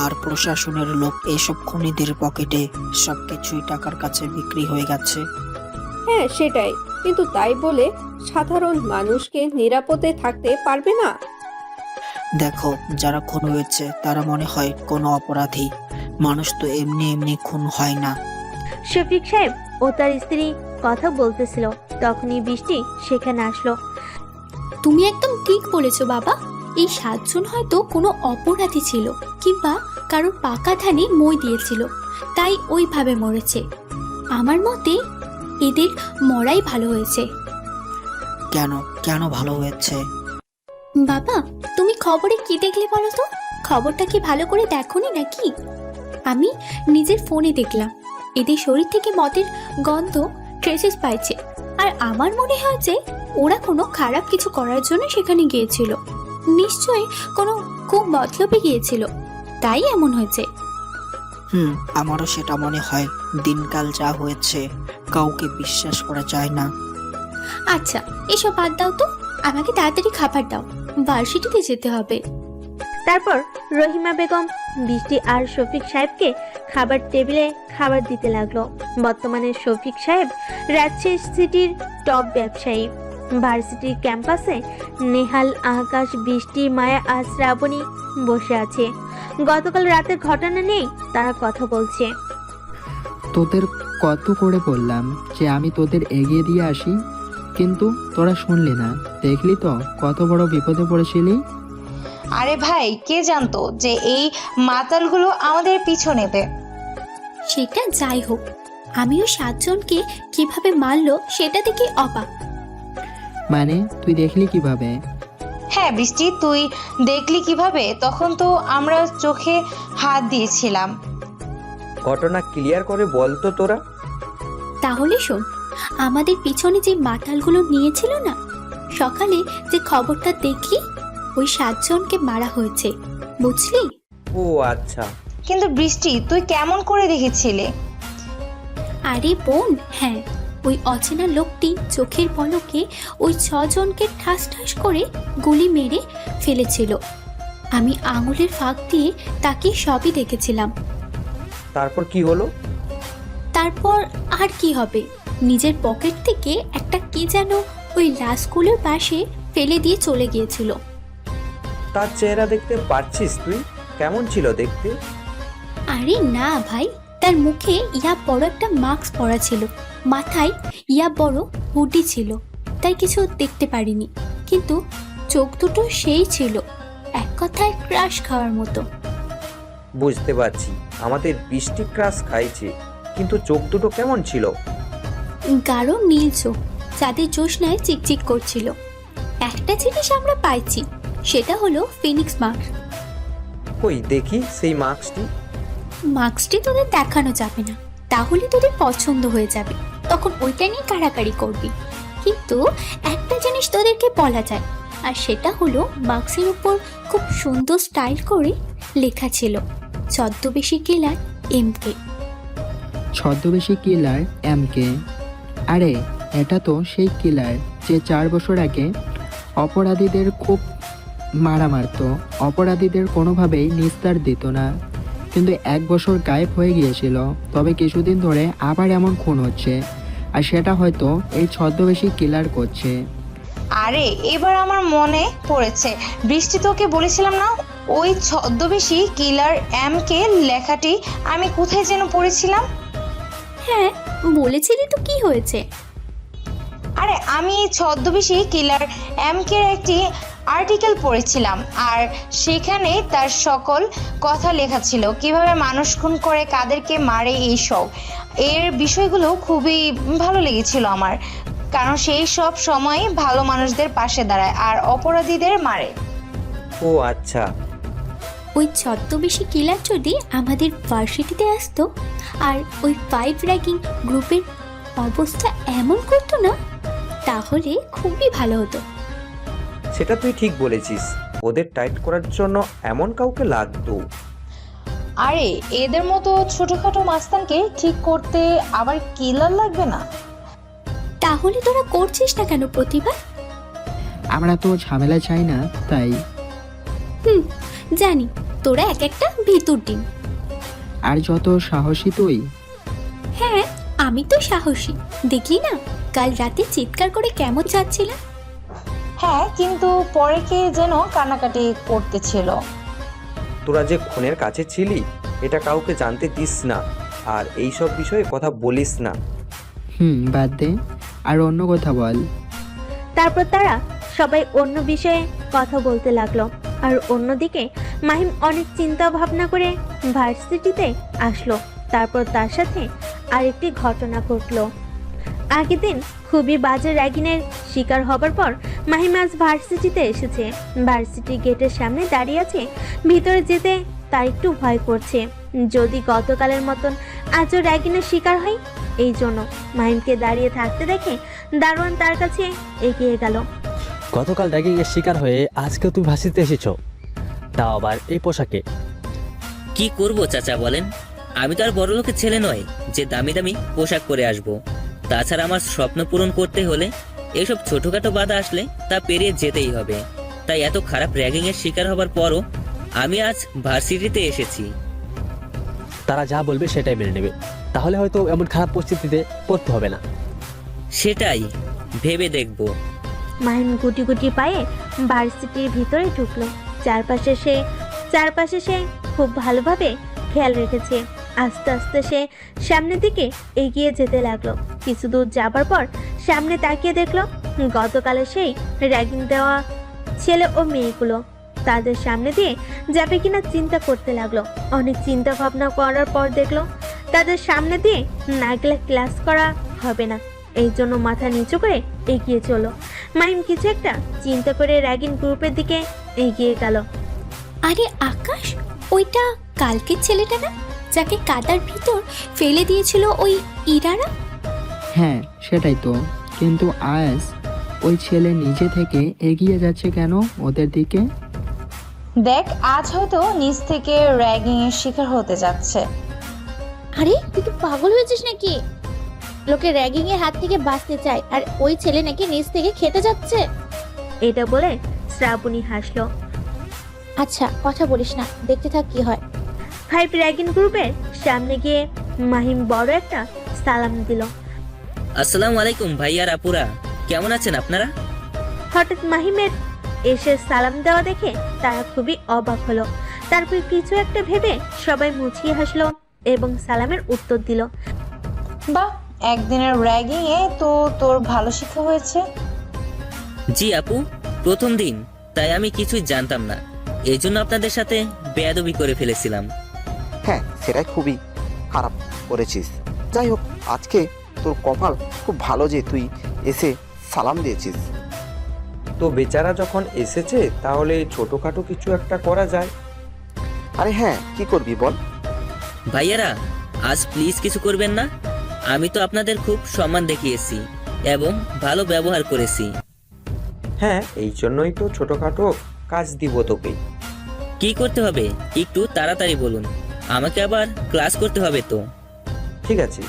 আর প্রশাসনের লোক এসব খুনিদের পকেটে সবকিছুই টাকার কাছে বিক্রি হয়ে গেছে। হ্যাঁ সেটাই, কিন্তু তাই বলে সাধারণ মানুষকে নিরাপদে থাকতে পারবে না। দেখো, যারা খুন হয়েছে তারা মনে হয় কোনো অপরাধী। মানুষ তো এমনি এমনি খুন হয় না। শফিক সাহেব ও তার স্ত্রী কথা বলতেছিল, তখনই বৃষ্টি সেখানে আসলো। তুমি একদম ঠিক বলেছো বাবা। এই 7 জন হয়তো কোনো অপরাধী ছিল, কিংবা কারোর পাকা ধানে মই দিয়েছিল, তাই ওইভাবে মরেছে। আমার মতে এদের মরাই ভালো হয়েছে। কেন কেন ভালো হয়েছে? বাবা, তুমি খবরে কি দেখলে বলো তো? খবরটা কি ভালো করে দেখোনি নাকি? আমি নিজের ফোনে দেখলাম এদের শরীর থেকে মদের গন্ধ ট্রেসেস পাইছে, আর আমার মনে হয় যে ওরা কোনো খারাপ কিছু করার জন্য সেখানে গিয়েছিল। নিশ্চয়ই কোনো খুব মতলবে গিয়েছিল, তাই এমন হয়েছে। আমারও সেটা মনে হয়। দিনকাল যা হয়েছে, কাউকে বিশ্বাস করা যায় না। আচ্ছা এসব বাদ দাও তো, আমাকে তাড়াতাড়ি খাবার দাও, ভার্সিটিতে যেতে হবে। তারপর রহিমা বেগম বৃষ্টি আর শফিক সাহেবকে খাবার টেবিলে খাবার দিতে লাগলো। বর্তমানে শফিক সাহেব রাজশাহী সিটির টপ ব্যবসায়ী। ভার্সিটির ক্যাম্পাসে নেহাল, আকাশ, বৃষ্টি, মায়া আর শ্রাবণী বসে আছে। গতকাল রাতের ঘটনা নিয়েই তারা কথা বলছে। তোদের কত করে বললাম যে আমি তোদের এগিয়ে দিয়ে আসি, কিন্তু তোরা শুনলি না। দেখলি তো কত বড় বিপদে পড়েছিলি। আরে ভাই, কে জানতো যে এই মাতালগুলো আমাদের পিছু নেবে? সেটা যাই হোক, আমিও 7 জনকে কিভাবে মারলো সেটা দেখে অবাক। মানে তুই দেখলি কিভাবে? হ্যাঁ বৃষ্টি, তুই দেখলি কিভাবে? তখন তো আমরা চোখে হাত দিয়েছিলাম। ঘটনা ক্লিয়ার করে বল তো তোরা। তাহলে শোন, আমাদের পিছনে যে মাতালগুলো নিয়েছিল না, সকালে যে খবরটা দেখলি, ওই 7 জনকে মারা হয়েছে, বুঝলি? ও আচ্ছা। কিন্তু বৃষ্টি, তুই কেমন করে দেখেছিলে? আরে বোন, হ্যাঁ, ওই অচেনা লোকটি চোখের পলকে ওই 6 জনকে ঠাস ঠাস করে গুলি মেরে ফেলেছিল। আমি আঙুলের ফাঁক দিয়ে তাকে সবই দেখেছিলাম। তারপর কি হলো? তারপর আর কি হবে, নিজের পকেট থেকে একটা কি যেন ওই লাশগুলোর পাশে ফেলে দিয়ে চলে গিয়েছিল। তার চেহারা দেখতে পারছিস তুই? কেমন ছিল দেখতে? আরে না ভাই, তার মুখে ইয়া বড় একটা মাস্ক পরা ছিল, মাথায় ইয়া বড় হুডি ছিল, তাই কিছু দেখতে পারিনি, কিন্তু চোখ দুটো সেই ছিল, এক কথায় ক্রাশ খাওয়ার মতো। বুঝতে পারছি, আমাদের বৃষ্টি ক্রাশ খাইছে, কিন্তু চোখ দুটো কেমন ছিল? গাঢ় নীল চোখ, যাদের জ্যোৎস্নায় চিকচিক করছিল। একটা জিনিস আমরা পাইছি, সেটা হলো ফিনিক্স মার্ক। কই দেখি সেই মাস্কটি। মাস্কটি তোদের দেখানো যাবে না, তাহলে তোদের পছন্দ হয়ে যাবে, তখন ওইটা নিয়ে কাড়াকাড়ি করবি। কিন্তু একটা জিনিস তোদেরকে বলা যায়, আর সেটা হলো মাস্কের উপর খুব সুন্দর স্টাইল করে লেখা ছিল ছদ্মবেশী কিলার এমকে। ছদ্মবেশী কিলার এমকে? আরে এটা তো সেই কিলার যে 4 বছর আগে অপরাধীদের খুব মারা মারতো, অপরাধীদের কোনোভাবেই নিস্তার দিত না, কিন্তু 1 বছর গায়েব হয়ে গিয়েছিল। তবে কিছুদিন ধরে আবার এমন খুন হচ্ছে, আর সেটা হয়তো এই ছদ্মবেশী কিলার করছে। আরে এবার আমার মনে পড়েছে, বৃষ্টি তোকে বলেছিলাম না, ওই ছদ্মবেশী কিলার এমকে লেখাটি আমি কোথায় যেন পড়েছিলাম। হ্যাঁ বলেছিলি তো, কি হয়েছে? আরে আমি এই ছদ্মবেশী কিলার এমকে একটি আর্টিকেল পড়েছিলাম, আর সেখানে তার সকল কথা লেখা ছিল, কিভাবে মানুষ খুন করে, কাদেরকে মারে, এইসব এর বিষয়গুলো খুবই ভালো লেগেছিল আমার, কারণ সেই সব সময় ভালো মানুষদের পাশে দাঁড়ায় আর অপরাধীদের মারে। ও আচ্ছা। ওই ছদ্মবেশী কিলার যদি আমাদের ভার্সিটিতে আসতো আর ওই 5 র্যাগিং গ্রুপের অবস্থা এমন করতো না, তাহলে খুবই ভালো হতো। সেটা তুই ঠিক বলেছিস, ওদের টাইট করার জন্য এমন কাউকে লাগতো। আরে এদের মতো ছোটখাটো মাস্তানকে ঠিক করতে আবার কিলার লাগবে না? তাহলে তোরা করছিস না কেন প্রতিভা? আমরা তো ঝামেলা চাই না, তাই। হুম, জানি তোরা এক একটা ভিতর ডিম। আর যত সাহসী তুই। হ্যাঁ, আমি তো সাহসী, দেখলি না কাল রাতে চিৎকার করে কেমন যাচ্ছিলাম। হ্যাঁ, কিন্তু পরে কে যেন কান্নাকাটি করতেছিল। তোরা যে খুনের কাছে ছিলি এটা কাউকে জানতে দিস না, আর এই সব বিষয়ে কথা বলিস না। বাদ দে, আর অন্য কথা বল। তারপর তারা সবাই অন্য বিষয়ে কথা বলতে লাগলো। আর অন্যদিকে মাহিম অনেক চিন্তা ভাবনা করে ভার্সিটিতে আসলো। তারপর তার সাথে আরেকটি ঘটনা ঘটলো। আগের দিন খুবই বাজে র্যাগিংয়ের শিকার হবার পর মাহিম আজ ভার্সিটিতে এসেছে। ভার্সিটি গেটের সামনে দাঁড়িয়ে আছে। ভিতরে যেতে তার একটু ভয় করছে, যদি গতকালের মতন আজও র্যাগিংয়ের শিকার হয়। এই জন্য মাহিমকে দাঁড়িয়ে থাকতে দেখে দারোয়ান তার কাছে এগিয়ে গেল। গতকাল র্যাগিং এর শিকার হয়ে আজকে তুমি ভার্সিটিতে এসেছো, তাও আবার এই পোশাকে। কি করব চাচা বলেন? আমি তো আর বড় লোকের ছেলে নয় যে দামি দামি পোশাক পরে আসব। তাছাড়া আমার স্বপ্ন পূরণ করতে হলে এসব ছোটখাটো বাধা আসলে তা পেরিয়ে যেতেই হবে। তাই এত খারাপ র্যাগিং এর শিকার হবার পরও আমি আজ ভার্সিটিতে এসেছি। তারা যা বলবে সেটাই মেনে নেবে, তাহলে হয়তো এমন খারাপ পরিস্থিতিতে পড়তে হবে না। সেটাই ভেবে দেখব। মাহিম গুটি গুটি পায়ে ভার্সিটির ভিতরে ঢুকলো। চারপাশে সে খুব ভালোভাবে খেয়াল রেখেছে। আস্তে আস্তে সে সামনের দিকে এগিয়ে যেতে লাগলো। কিছু দূর যাবার পর সামনে তাকিয়ে দেখলো গতকালে সেই র্যাগিং দেওয়া ছেলে ও মেয়েগুলো তাদের সামনে দিয়ে যাবে কিনা চিন্তা করতে লাগলো। অনেক চিন্তা ভাবনা করার পর দেখলো তাদের সামনে দিয়ে না গেলে ক্লাস করা হবে না। এই জন্য মাথা নিচু করে এগিয়ে চলো। মাহিম কিছু একটা চিন্তা করে র্যাগিং গ্রুপের দিকে এগিয়ে গেল। আরে আকাশ, ওইটা কালকের ছেলেটা না, যাকে কাদার ভিতর ফেলে দিয়েছিল ওই ইরারা? হ্যাঁ, সেটাই তো। কিন্তু আজ ওই ছেলে নিজে থেকে এগিয়ে যাচ্ছে কেন ওদের দিকে? দেখ, আজ হয়তো নিজ থেকে র্যাগিং এর শিকার হতে যাচ্ছে। আরে তুই কি পাগল হয়েছিস নাকি? লোকে র্যাগিং এর হাত থেকে বাঁচতে চায়, আর ওই ছেলে নাকি নিচ থেকে খেতে যাচ্ছে। এটা বলে শ্রাবণী হাসলো। আচ্ছা কথা বলিস না, দেখতে থাক কি হয়। 5 র্যাগিং গ্রুপের সামনে গিয়ে মাহিম বড় একটা সালাম দিল। আসসালামু আলাইকুম ভাইয়ার আপুরা, কেমন আছেন আপনারা? হঠাৎ মাহিমের এসে সালাম দেওয়া দেখে তারা খুবই অবাক হলো। তারপর কিছু একটা ভেবে সবাই মুচকি হাসলো এবং সালামের উত্তর দিল। বাহ, একদিনের র্যাগিং এ তো তোর ভালো শিক্ষা হয়েছে। জি আপু, প্রথম দিন, তাই আমি কিছুই জানতাম না। এই জন্য আপনাদের সাথে বেয়াদবি করে ফেলেছিলাম। হ্যাঁ, সেটাই খুবই খারাপ করেছিস। যাই হোক, আজকে তোর কপাল খুব ভালো যে তুই এসে সালাম দিয়েছিস। তো বেচারা যখন এসেছে তাহলে ছোটখাটো কিছু একটা করা যায়। আরে হ্যাঁ, কি করবি বল? ভাইয়ারা, আজ প্লিজ কিছু করবেন না। আমি তো আপনাদের খুব সম্মান দেখিয়েছি এবং ভালো ব্যবহার করেছি। হ্যাঁ, এই জন্যই তো ছোটখাটো কাজ দিব তোকে। কি করতে হবে একটু তাড়াতাড়ি বলুন, আমাকে আবার ক্লাস করতে হবে তো। ঠিক আছে,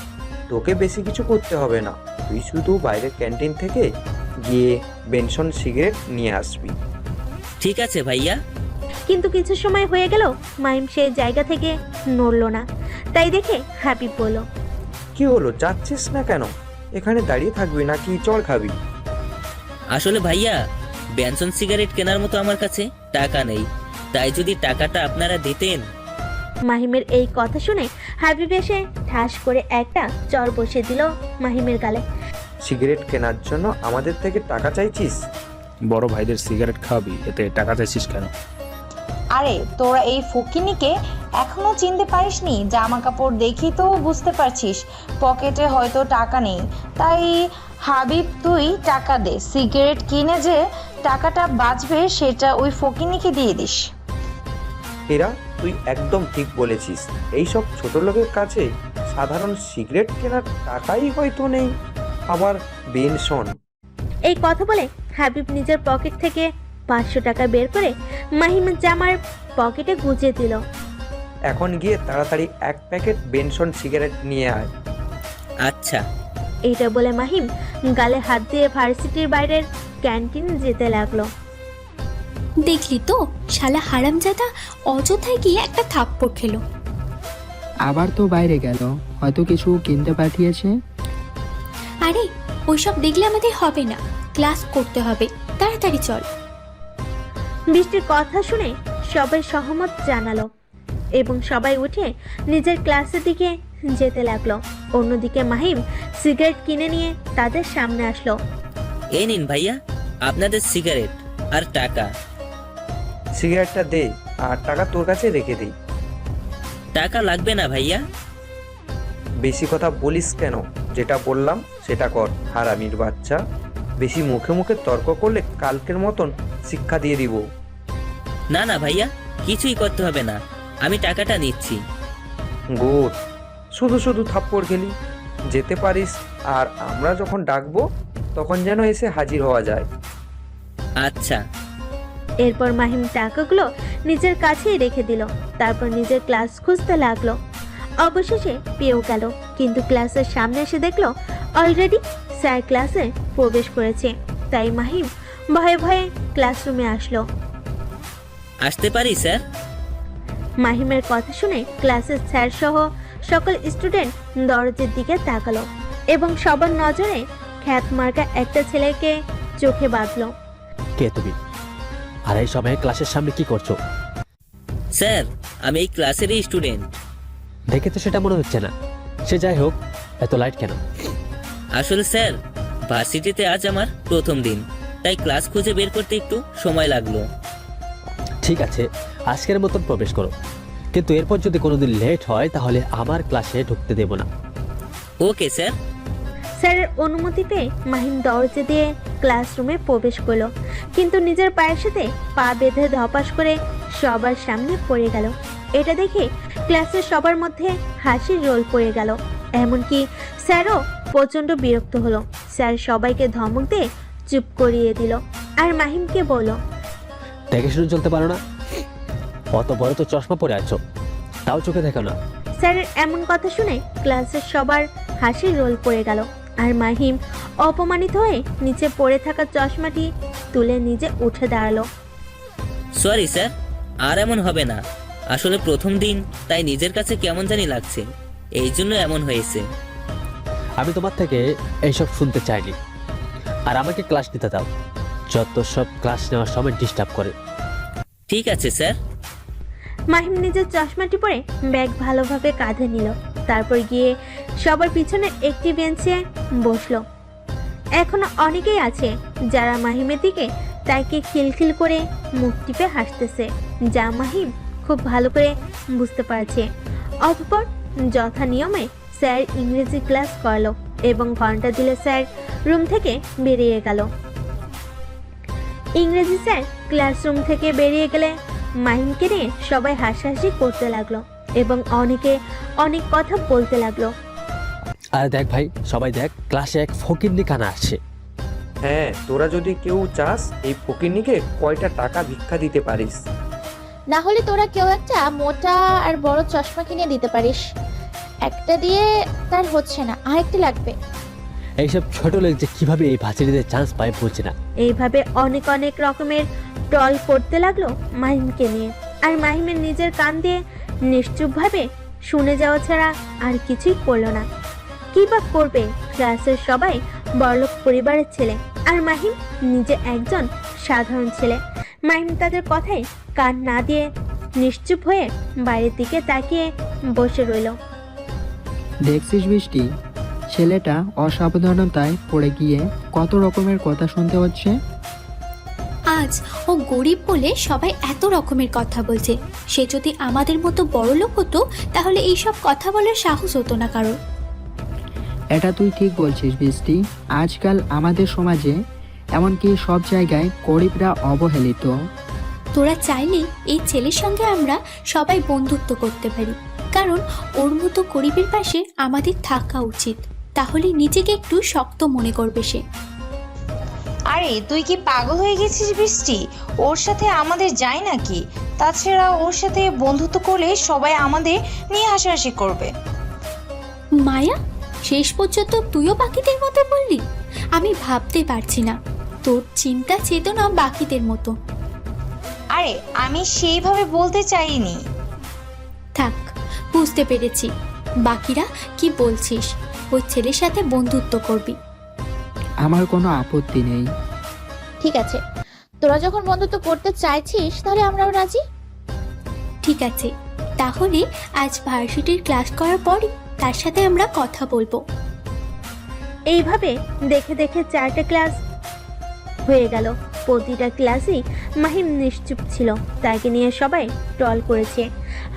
তোকে বেশি কিছু করতে হবে না। তুই শুধু বাইরের ক্যান্টিন থেকে গিয়ে বেনসন সিগারেট নিয়ে আসবি। ঠিক আছে ভাইয়া। কিন্তু কিছু সময় হয়ে গেল মাহিম সেই জায়গা থেকে নড়ল না। তাই দেখে হাবিব বলল, কি হলো, যাচ্ছিস না কেন? এখানে দাঁড়িয়ে থাকবি নাকি চড় খাবি? আসলে ভাইয়া, বেনসন সিগারেট কেনার মতো আমার কাছে টাকা নেই, তাই যদি টাকাটা আপনারা দিতেন। মাহিমের এই কথা শুনে হাবিব এসে ঠাস করে একটা চর বসিয়ে দিল মাহিমের গালে। সিগারেট কেনার জন্য আমাদের থেকে টাকা চাইছিস? বড় ভাইদের সিগারেট খাওয়াবি, এতে টাকা চাইছিস কেন? আরে তোরা এই ফকিনিকে এখনো চিনতে পারিসনি? জামা কাপড় দেখি তো বুঝতে পারছিস পকেটে হয়তো টাকা নেই। তাই হাবিব, তুই টাকা দে, সিগারেট কিনে যে টাকাটা বাঁচবে সেটা ওই ফকিনিকে দিয়ে দিস। এরা, তুই একদম ঠিক বলেছিস। এইসব ছোট লোকের কাছে সাধারণ সিগারেট কেনার টাকাই হয়তো নেই, আবার বেনসন। এই কথা বলে হাবিব নিজের পকেট থেকে 500 টাকা বের করে মাহিমের জামার পকেটে গুজে দিল। এখন গিয়ে তাড়াতাড়ি 1 প্যাকেট বেনসন সিগারেট নিয়ে আয়। আচ্ছা। এইটা বলে মাহিম গালে হাত দিয়ে ভার্সিটির বাইরের ক্যান্টিনে যেতে লাগলো। দেখলি তো, শালা হারামজাদা অযথায় গিয়ে একটা থাপ্পড় খেলো। আবার তো বাইরে গেল, হয়তো কিছু কিনতে পাঠিয়েছে। আরে ওইসব দেখলে আমাদের হবে না, ক্লাস করতে হবে, তাড়াতাড়ি চল। বৃষ্টির কথা শুনে সবাই সহমত জানালো এবং সবাই উঠে নিজের ক্লাসের দিকে যেতে লাগলো। অন্যদিকে মাহিম সিগারেট কিনে নিয়ে তাদের সামনে আসলো। এই নিন ভাইয়া আপনাদের সিগারেট আর টাকা। সিগারেটটা দে আর টাকা তোর কাছে রেখে দিই। টাকা লাগবে না ভাইয়া। বেশি কথা বলিস কেন? যেটা বললাম সেটা কর, হারামির বাচ্চা। বেশি মুখে মুখে তর্ক করলে কালকের মতন শিক্ষা দিয়ে দিব। না না ভাইয়া, কিছুই করতে হবে না, আমি টাকাটা নিচ্ছি। গুড, শুধু শুধু থাপ্পড় খেলি। যেতে পারিস, আর আমরা যখন ডাকবো তখন যেন এসে হাজির হওয়া যায়। আচ্ছা। এরপর মাহিম টাকাগুলো নিজের কাছেই রেখে দিল। তারপর নিজের ক্লাস খুঁজতে লাগলো। অবশেষে পেয়েও গেল, কিন্তু ক্লাসের সামনে এসে দেখলো অলরেডি স্যার ক্লাসে প্রবেশ করেছে। তাই মাহিম ভয়ে ভয়ে ক্লাসরুমে আসলো। আসতে পারি স্যার? মাহিমের কথা শুনে ক্লাসের স্যার সহ সকল স্টুডেন্ট দরজার দিকে তাকালো এবং সবার নজরে খ্যাত মার্কা একটা ছেলেকে চোখে বাঁধলো। কে তুমি? আর এই সময় ক্লাসের সামনে কি করছো? স্যার আমি এই ক্লাসেরই স্টুডেন্ট। দেখে তো সেটা মনে হচ্ছে না। সে যাই হোক, এত লাইট কেন? আসলে স্যার ভার্সিটিতে আজ আমার প্রথম দিন, তাই ক্লাস খুঁজে বের করতে একটু সময় লাগলো। ঠিক আছে, আজকের মতন প্রবেশ করো, কিন্তু এরপর যদি কোনোদিন লেট হয় তাহলে আমার ক্লাসে ঢুকতে দেব না। Okay sir. স্যারের অনুমতি পেয়ে মাহিম দরজা দিয়ে ক্লাসরুমে প্রবেশ করলো, কিন্তু নিজের পায়ের সাথে পা বেঁধে ধপাস করে সবার সামনে পড়ে গেল। এটা দেখে ক্লাসের সবার মধ্যে হাসির রোল পড়ে গেল। এমনকি স্যারও প্রচণ্ড বিরক্ত হলো। স্যার সবাইকে ধমক দিয়ে চুপ করিয়ে দিল আর মাহিমকে বলল, দেখে শুনে চলতে পারো না? অত বড় তো চশমা পরে আছো, তাও চোখে দেখো না। স্যারের এমন কথা শুনে ক্লাসের সবার হাসির রোল পড়ে গেল আর মাহিম অপমানিত হয়ে নিচে পড়ে থাকা চশমাটি তুলে নিজে উঠে দাঁড়ালো। সরি স্যার, আর এমন হবে না। আসলে প্রথম দিন, তাই নিজের কাছে কেমন জানি লাগছে, এই জন্য এমন হয়েছে। আমি তোমার থেকে এইসব শুনতে চাইনি, আর আমাকে ক্লাস নিতে দাও। যত সব ক্লাস নেওয়ার সময় ডিস্টার্ব করে। ঠিক আছে স্যার। মাহিম নিজের চশমাটি পরে ব্যাগ ভালোভাবে কাঁধে নিল, তারপর গিয়ে সবার পিছনে একটি বেঞ্চে বসলো। এখনো অনেকেই আছে যারা মাহিমের দিকে তাকে খিলখিল করে মুখ টিপে হাসতেছে, যা মাহিম খুব ভালো করে বুঝতে পারছে। অতঃপর যথা নিয়মে স্যার ইংরেজি ক্লাস করলো এবং ঘন্টা দিলে স্যার রুম থেকে বেরিয়ে গেল। ইংরেজি স্যার ক্লাসরুম থেকে বেরিয়ে গেলে মাহিমকে নিয়ে সবাই হাসাহাসি করতে লাগলো এবং অনেকে অনেক কথা বলতে লাগলো। আর দেখ ভাই, সবাই দেখ, ক্লাসে এক ফকিন্নি কানা আসছে। হ্যাঁ, তোরা যদি কেউ চাস এই ফকিরনিকে কয়টা টাকা ভিক্ষা দিতে পারিস। না হলে তোরা কেউ একটা মোটা আর বড় চশমা কিনে দিতে পারিস। একটা দিয়ে তার হচ্ছে না, আরেকটা লাগবে। এইসব ছোট লোক যে কিভাবে এই ভার্সিটিতে চান্স পায় বুঝছে না। এইভাবে অনেক অনেক রকমের ট্রল করতে লাগলো মাহিমকে নিয়ে, আর মাহিমের নিজের কান দিয়ে নিশ্চুপভাবে শুনে যাওয়া ছাড়া আর কিছুই করলো না। কি বা করবে, ক্লাসের সবাই বড়লোক পরিবারের ছেলে আর মাহিম নিজে একজন সাধারণ ছেলে। মাহিম তাদের কথায় কান না দিয়ে নিশ্চুপ হয়ে বাইরের দিকে তাকিয়ে বসে রইল। দেখছিস বৃষ্টি, ছেলেটা অসাবধানতায় পড়ে গিয়ে কত রকমের কথা শুনতে হচ্ছে। আজ ও গরিব বলে সবাই এত রকমের কথা বলছে। সে যদি আমাদের মতো বড়লোক হতো তাহলে এইসব কথা বলার সাহস হতো না কারোর। এটা তুই ঠিক বলছিস বৃষ্টি। আজকাল আমাদের সমাজে এমনকি সব জায়গায় গরিবরা অবহেলিত। তোরা চাইলে এই ছেলের সঙ্গে আমরা সবাই বন্ধুত্ব করতে পারি, কারণ ওর মতো গরিবের পাশে আমাদের থাকা উচিত। তাহলে নিজেকে একটু শক্ত মনে করবে সে। আরে তুই কি পাগল হয়ে গেছিস বৃষ্টি? ওর সাথে আমাদের যায় নাকি? তাছাড়া ওর সাথে বন্ধুত্ব করলে সবাই আমাদের নিয়ে হাসাহাসি করবে। মায়া, শেষ পর্যন্ত তুইও বাকিদের মতো বললি? আমি ভাবতে পারছি না। তোর চিন্তা চেতনা বাকিদের মতো। আরে আমি সেইভাবে বলতে চাইনি। থাক, বুঝতে পেরেছি বাকিরা কি বলছিস। ওই ছেলের সাথে বন্ধুত্ব করবি। আমার কোনো আপত্তি নেই। ঠিক আছে, তোরা যখন বন্ধুত্ব করতে চাইছিস তাহলে আমরাও রাজি। ঠিক আছে, তাহলে আজ ভার্সিটির ক্লাস করার পরই তার সাথে আমরা কথা বলবো। এইভাবে দেখে দেখে 4টে ক্লাস হয়ে গেল। প্রতিটা ক্লাসেই মাহিম নিশ্চুপ ছিল। তাকে নিয়ে সবাই ট্রল করেছে,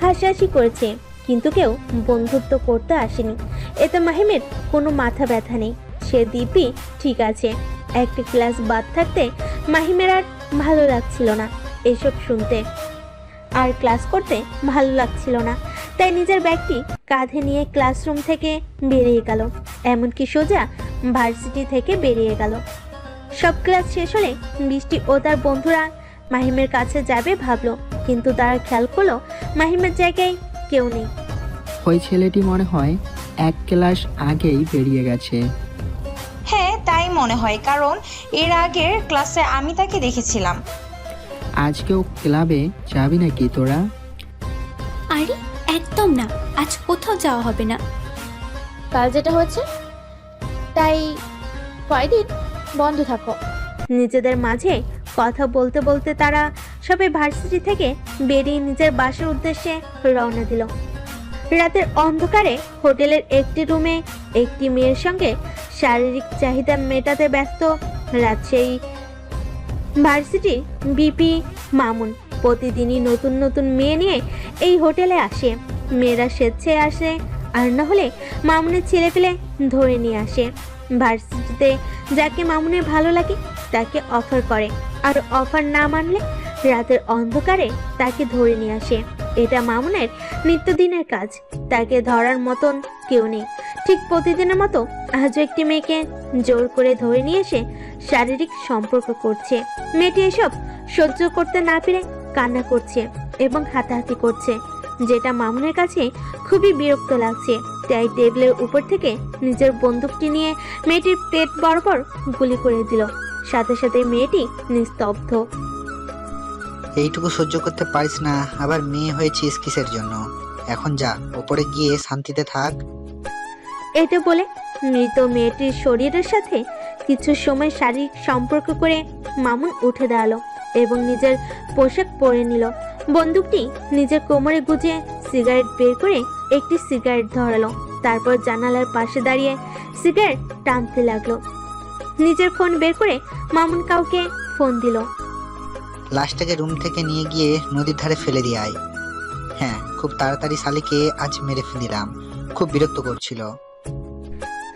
হাসাহাসি করেছে, কিন্তু কেউ বন্ধুত্ব করতে আসেনি। এতে মাহিমের কোনো মাথা ব্যথা নেই, সে দিব্যি ঠিক আছে। একটা ক্লাস বাদ থাকতে মাহিমের আর ভালো লাগছিল না এসব শুনতে, আর ক্লাস করতে ভালো লাগছিল না। তাই নিজের ব্যাগটি কাঁধে নিয়ে ক্লাসরুম থেকে বেরিয়ে গেল, এমনকি সোজা ভার্সিটি থেকে বেরিয়ে গেল। সব ক্লাস শেষ হলে বৃষ্টি ও তার বন্ধুরা মাহিমের কাছে যাবে ভাবলো, কিন্তু তারা খেয়াল করলো মাহিমের জায়গায় কেউ নেই। ওই ছেলেটি মনে হয় এক ক্লাস আগেই বেরিয়ে গেছে। হ্যাঁ তাই মনে হয়, কারণ এর আগের ক্লাসে আমি তাকে দেখেছিলাম। আজকেও ক্লাবে যাবি নাকি তোরা? আরে একদম না, আজ কোথাও যাওয়া হবে না। কাল যেটা হয়েছে তাই কয়দিন বন্ধ থাকো। নিজেদের মাঝে কথা বলতে বলতে তারা সবাই ভার্সিটি থেকে বেরিয়ে নিজের বাসার উদ্দেশ্যে রওনা দিল। রাতের অন্ধকারে হোটেলের একটি রুমে একটি মেয়ের সঙ্গে শারীরিক চাহিদা মেটাতে ব্যস্ত রাজশাহী ভার্সিটির বিপি মামুন। প্রতিদিনই নতুন নতুন মেয়ে নিয়ে এই হোটেলে আসে। মেয়েরা স্বেচ্ছায় আসে, আর না হলে মামুনের ছেলে পেলে ধরে নিয়ে আসে। ভার্সিটিতে যাকে মামুনের ভালো লাগে তাকে অফার করে, আর অফার না মানলে রাতের অন্ধকারে তাকে ধরে নিয়ে আসে। এটা মামুনের নিত্যদিনের কাজ, তাকে ধরার মতন কেউ নেই। ঠিক প্রতিদিনের মতো আজও একটি মেয়েকে জোর করে ধরে নিয়ে এসে শারীরিক সম্পর্ক করছে। মেয়েটি এসব সহ্য করতে না পেরে কান্না করছে এবং হাতাহাতি করছে, যেটা মামুনের কাছে খুবই বিরক্ত লাগছে। তাই টেবিলের উপর থেকে নিজের বন্দুকটি নিয়ে মেয়েটির পেট বরাবর গুলি করে দিল। সাথে সাথে মেয়েটি নিস্তব্ধ। এইটুকু সহ্য করতে পারিস না, আবার মেয়ে হয়েছিস কিসের জন্য? এখন যা, ওপরে গিয়ে শান্তিতে থাক। এটা বলে মৃত মেয়েটির শরীরের সাথে কিছু সময় শারীরিক সম্পর্ক করে মামুন উঠে দাঁড়ালো এবং নিজের পোশাক পরে নিল। বন্দুকটি নিজের কোমরে গুজে সিগারেট বের করে একটি সিগারেট ধরালো। তারপর জানালার পাশে দাঁড়িয়ে সিগারেট টানতে লাগলো। নিজের ফোন বের করে মামুন কাউকে ফোন দিল। লাশটাকে রুম থেকে নিয়ে গিয়ে নদীর ধারে ফেলে দিয়ে আয়। হ্যাঁ, খুব তাড়াতাড়ি শালিকে আজ মেরে ফেলিলাম, খুব বিরক্ত করছিল।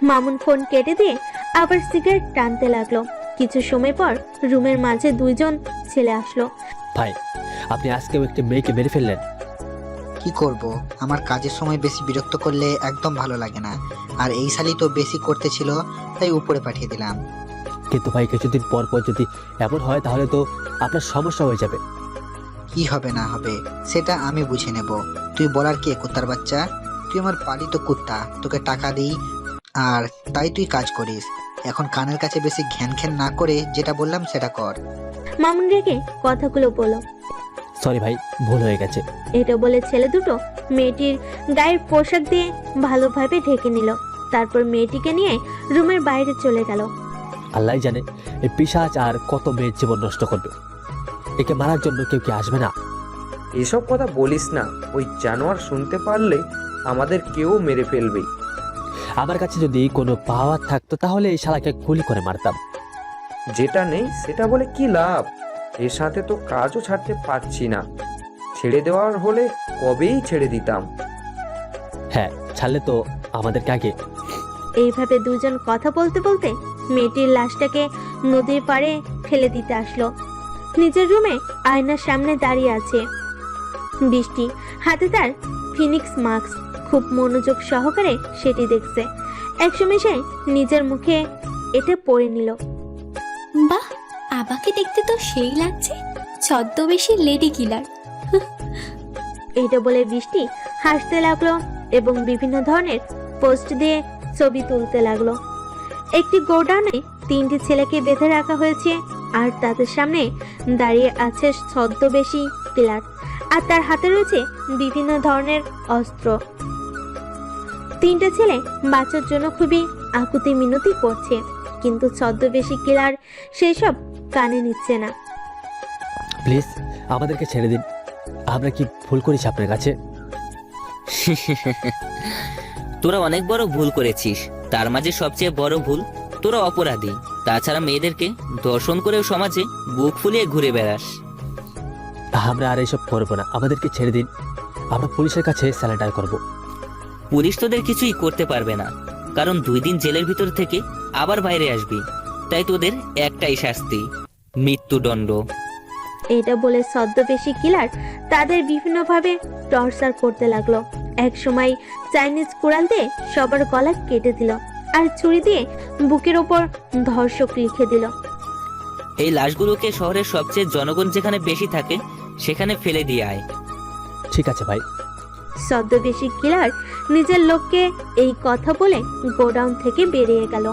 মামুন ফোন কেটে দিয়ে আবার সিগারেট টানতে লাগলো। কিছু সময় পর রুমের মাঝে দুইজন ছেলে আসলো। ভাই, আপনি আজকেও একটি মেয়েকে মেরে ফেললেন। কি করব, আমার কাজের সময় বেশি বিরক্ত করলে একদম ভালো লাগে না, আর এই শালি তো বেশি করতেছিল, তাই উপরে পাঠিয়ে দিলাম। কিন্তু ভাই, কিছুদিন পর পর যদি এমন হয় তাহলে তো আপনার সমস্যা হয়ে যাবে। কি হবে না হবে সেটা আমি বুঝে নেব। তুই বলার কে, কুত্তার বাচ্চা? তুই আমার পালিত কুত্তা, তোকে টাকা দিই আর তাই তুই কাজ করিস। এখন কানের কাছে বেশি ঘ্যান ঘ্যান না করে যেটা বললাম সেটা কর। মামুন রেগে কথাগুলো বলল। সরি ভাই, ভুল হয়ে গেছে। এটা বলে ছেলে দুটো মেয়েটির গায়ের পোশাক দিয়ে ভালোভাবে ঢেকে নিল। তারপর মেয়েটিকে নিয়ে রুমের বাইরে চলে গেল। আল্লাহ জানে এই পিশাচ আর কত মেয়ের জীবন নষ্ট করবে। একে মারার জন্য কেউ কি আসবে না? এসব কথা বলিস না, ওই জানোয়ার শুনতে পারলে আমাদের কেউ মেরে ফেলবে। আমার কাছে যদি কোনো পাওয়ার থাকতো তাহলে এই শালাকে গুলি করে মারতাম। যেটা নেই সেটা বলে কি লাভ? এর সাথে তো কাজও ছাড়তে পারছি না। ছেড়ে দেওয়ার হলে কবেই ছেড়ে দিতাম। হ্যাঁ, ছাড়লে তো আমাদেরকে আগে। এইভাবে দুজন কথা বলতে বলতে মেয়েটির লাশটাকে নদীর পাড়ে ফেলে দিতে আসলো। নিজের রুমে আয়নার সামনে দাঁড়িয়ে আছে বৃষ্টি, হাতে তার ফিনিক্স মাস্ক। খুব মনোযোগ সহকারে সেটি দেখছে। একসময় সে নিজের মুখে এটা পরে নিল। বাহ, আবাকে দেখতে তো সেই লাগছে, ছদ্মবেশী লেডি কিলার। এটা বলে বৃষ্টি হাসতে লাগলো এবং বিভিন্ন ধরনের পোস্ট দিয়ে ছবি তুলতে লাগলো। একটি গোডাউনে তিনটি ছেলেকে বেঁধে রাখা হয়েছে আর তাদের সামনে দাঁড়িয়ে আছে ছদ্মবেশী কিলার, আর তার হাতে রয়েছে বিভিন্ন ধরনের অস্ত্র। তিনটে ছেলে বাঁচার জন্য খুবই আকুতি মিনতি করছে, কিন্তু ছদ্মবেশী কিলার সেই সব কানে নিচ্ছে না। প্লিজ আমাদেরকে ছেড়ে দিন, আমরা কি ভুল করেছি আপনার কাছে? তোরা অনেক বড় ভুল করেছিস, তার মাঝে সবচেয়ে বড় ভুল তোরা অপরাধী। তাছাড়া মেয়েদেরকে দর্শন করেও সমাজে বুক ফুলিয়ে ঘুরে বেড়াস। আমরা আর এইসব করবো না, আমাদেরকে ছেড়ে দিন, আমরা পুলিশের কাছে স্যালেন্ডার করব। পুলিশ তোদের কিছুই করতে পারবে না, কারণ 2 দিন জেলের ভিতর থেকে আবার বাইরে আসবি। তাই তোদের একটাই শাস্তি, মৃত্যুদণ্ড। এটা বলে ছদ্মবেশী কিলার তাদের বিভিন্নভাবে টর্চার করতে লাগলো। এক সময় চাইনিজ কুড়াল দিয়ে সবার গলা কেটে দিল, আর ছুরি দিয়ে বুকের ওপর ধর্ষক লিখে দিল। এই লাশগুলোকে শহরের সবচেয়ে জনগণ যেখানে বেশি থাকে সেখানে ফেলে দিয়ে আয়। ঠিক আছে ভাই। ছদ্মবেশী কিলার নিজের লোককে এই কথা বলে গোডাউন থেকে বেরিয়ে গেল।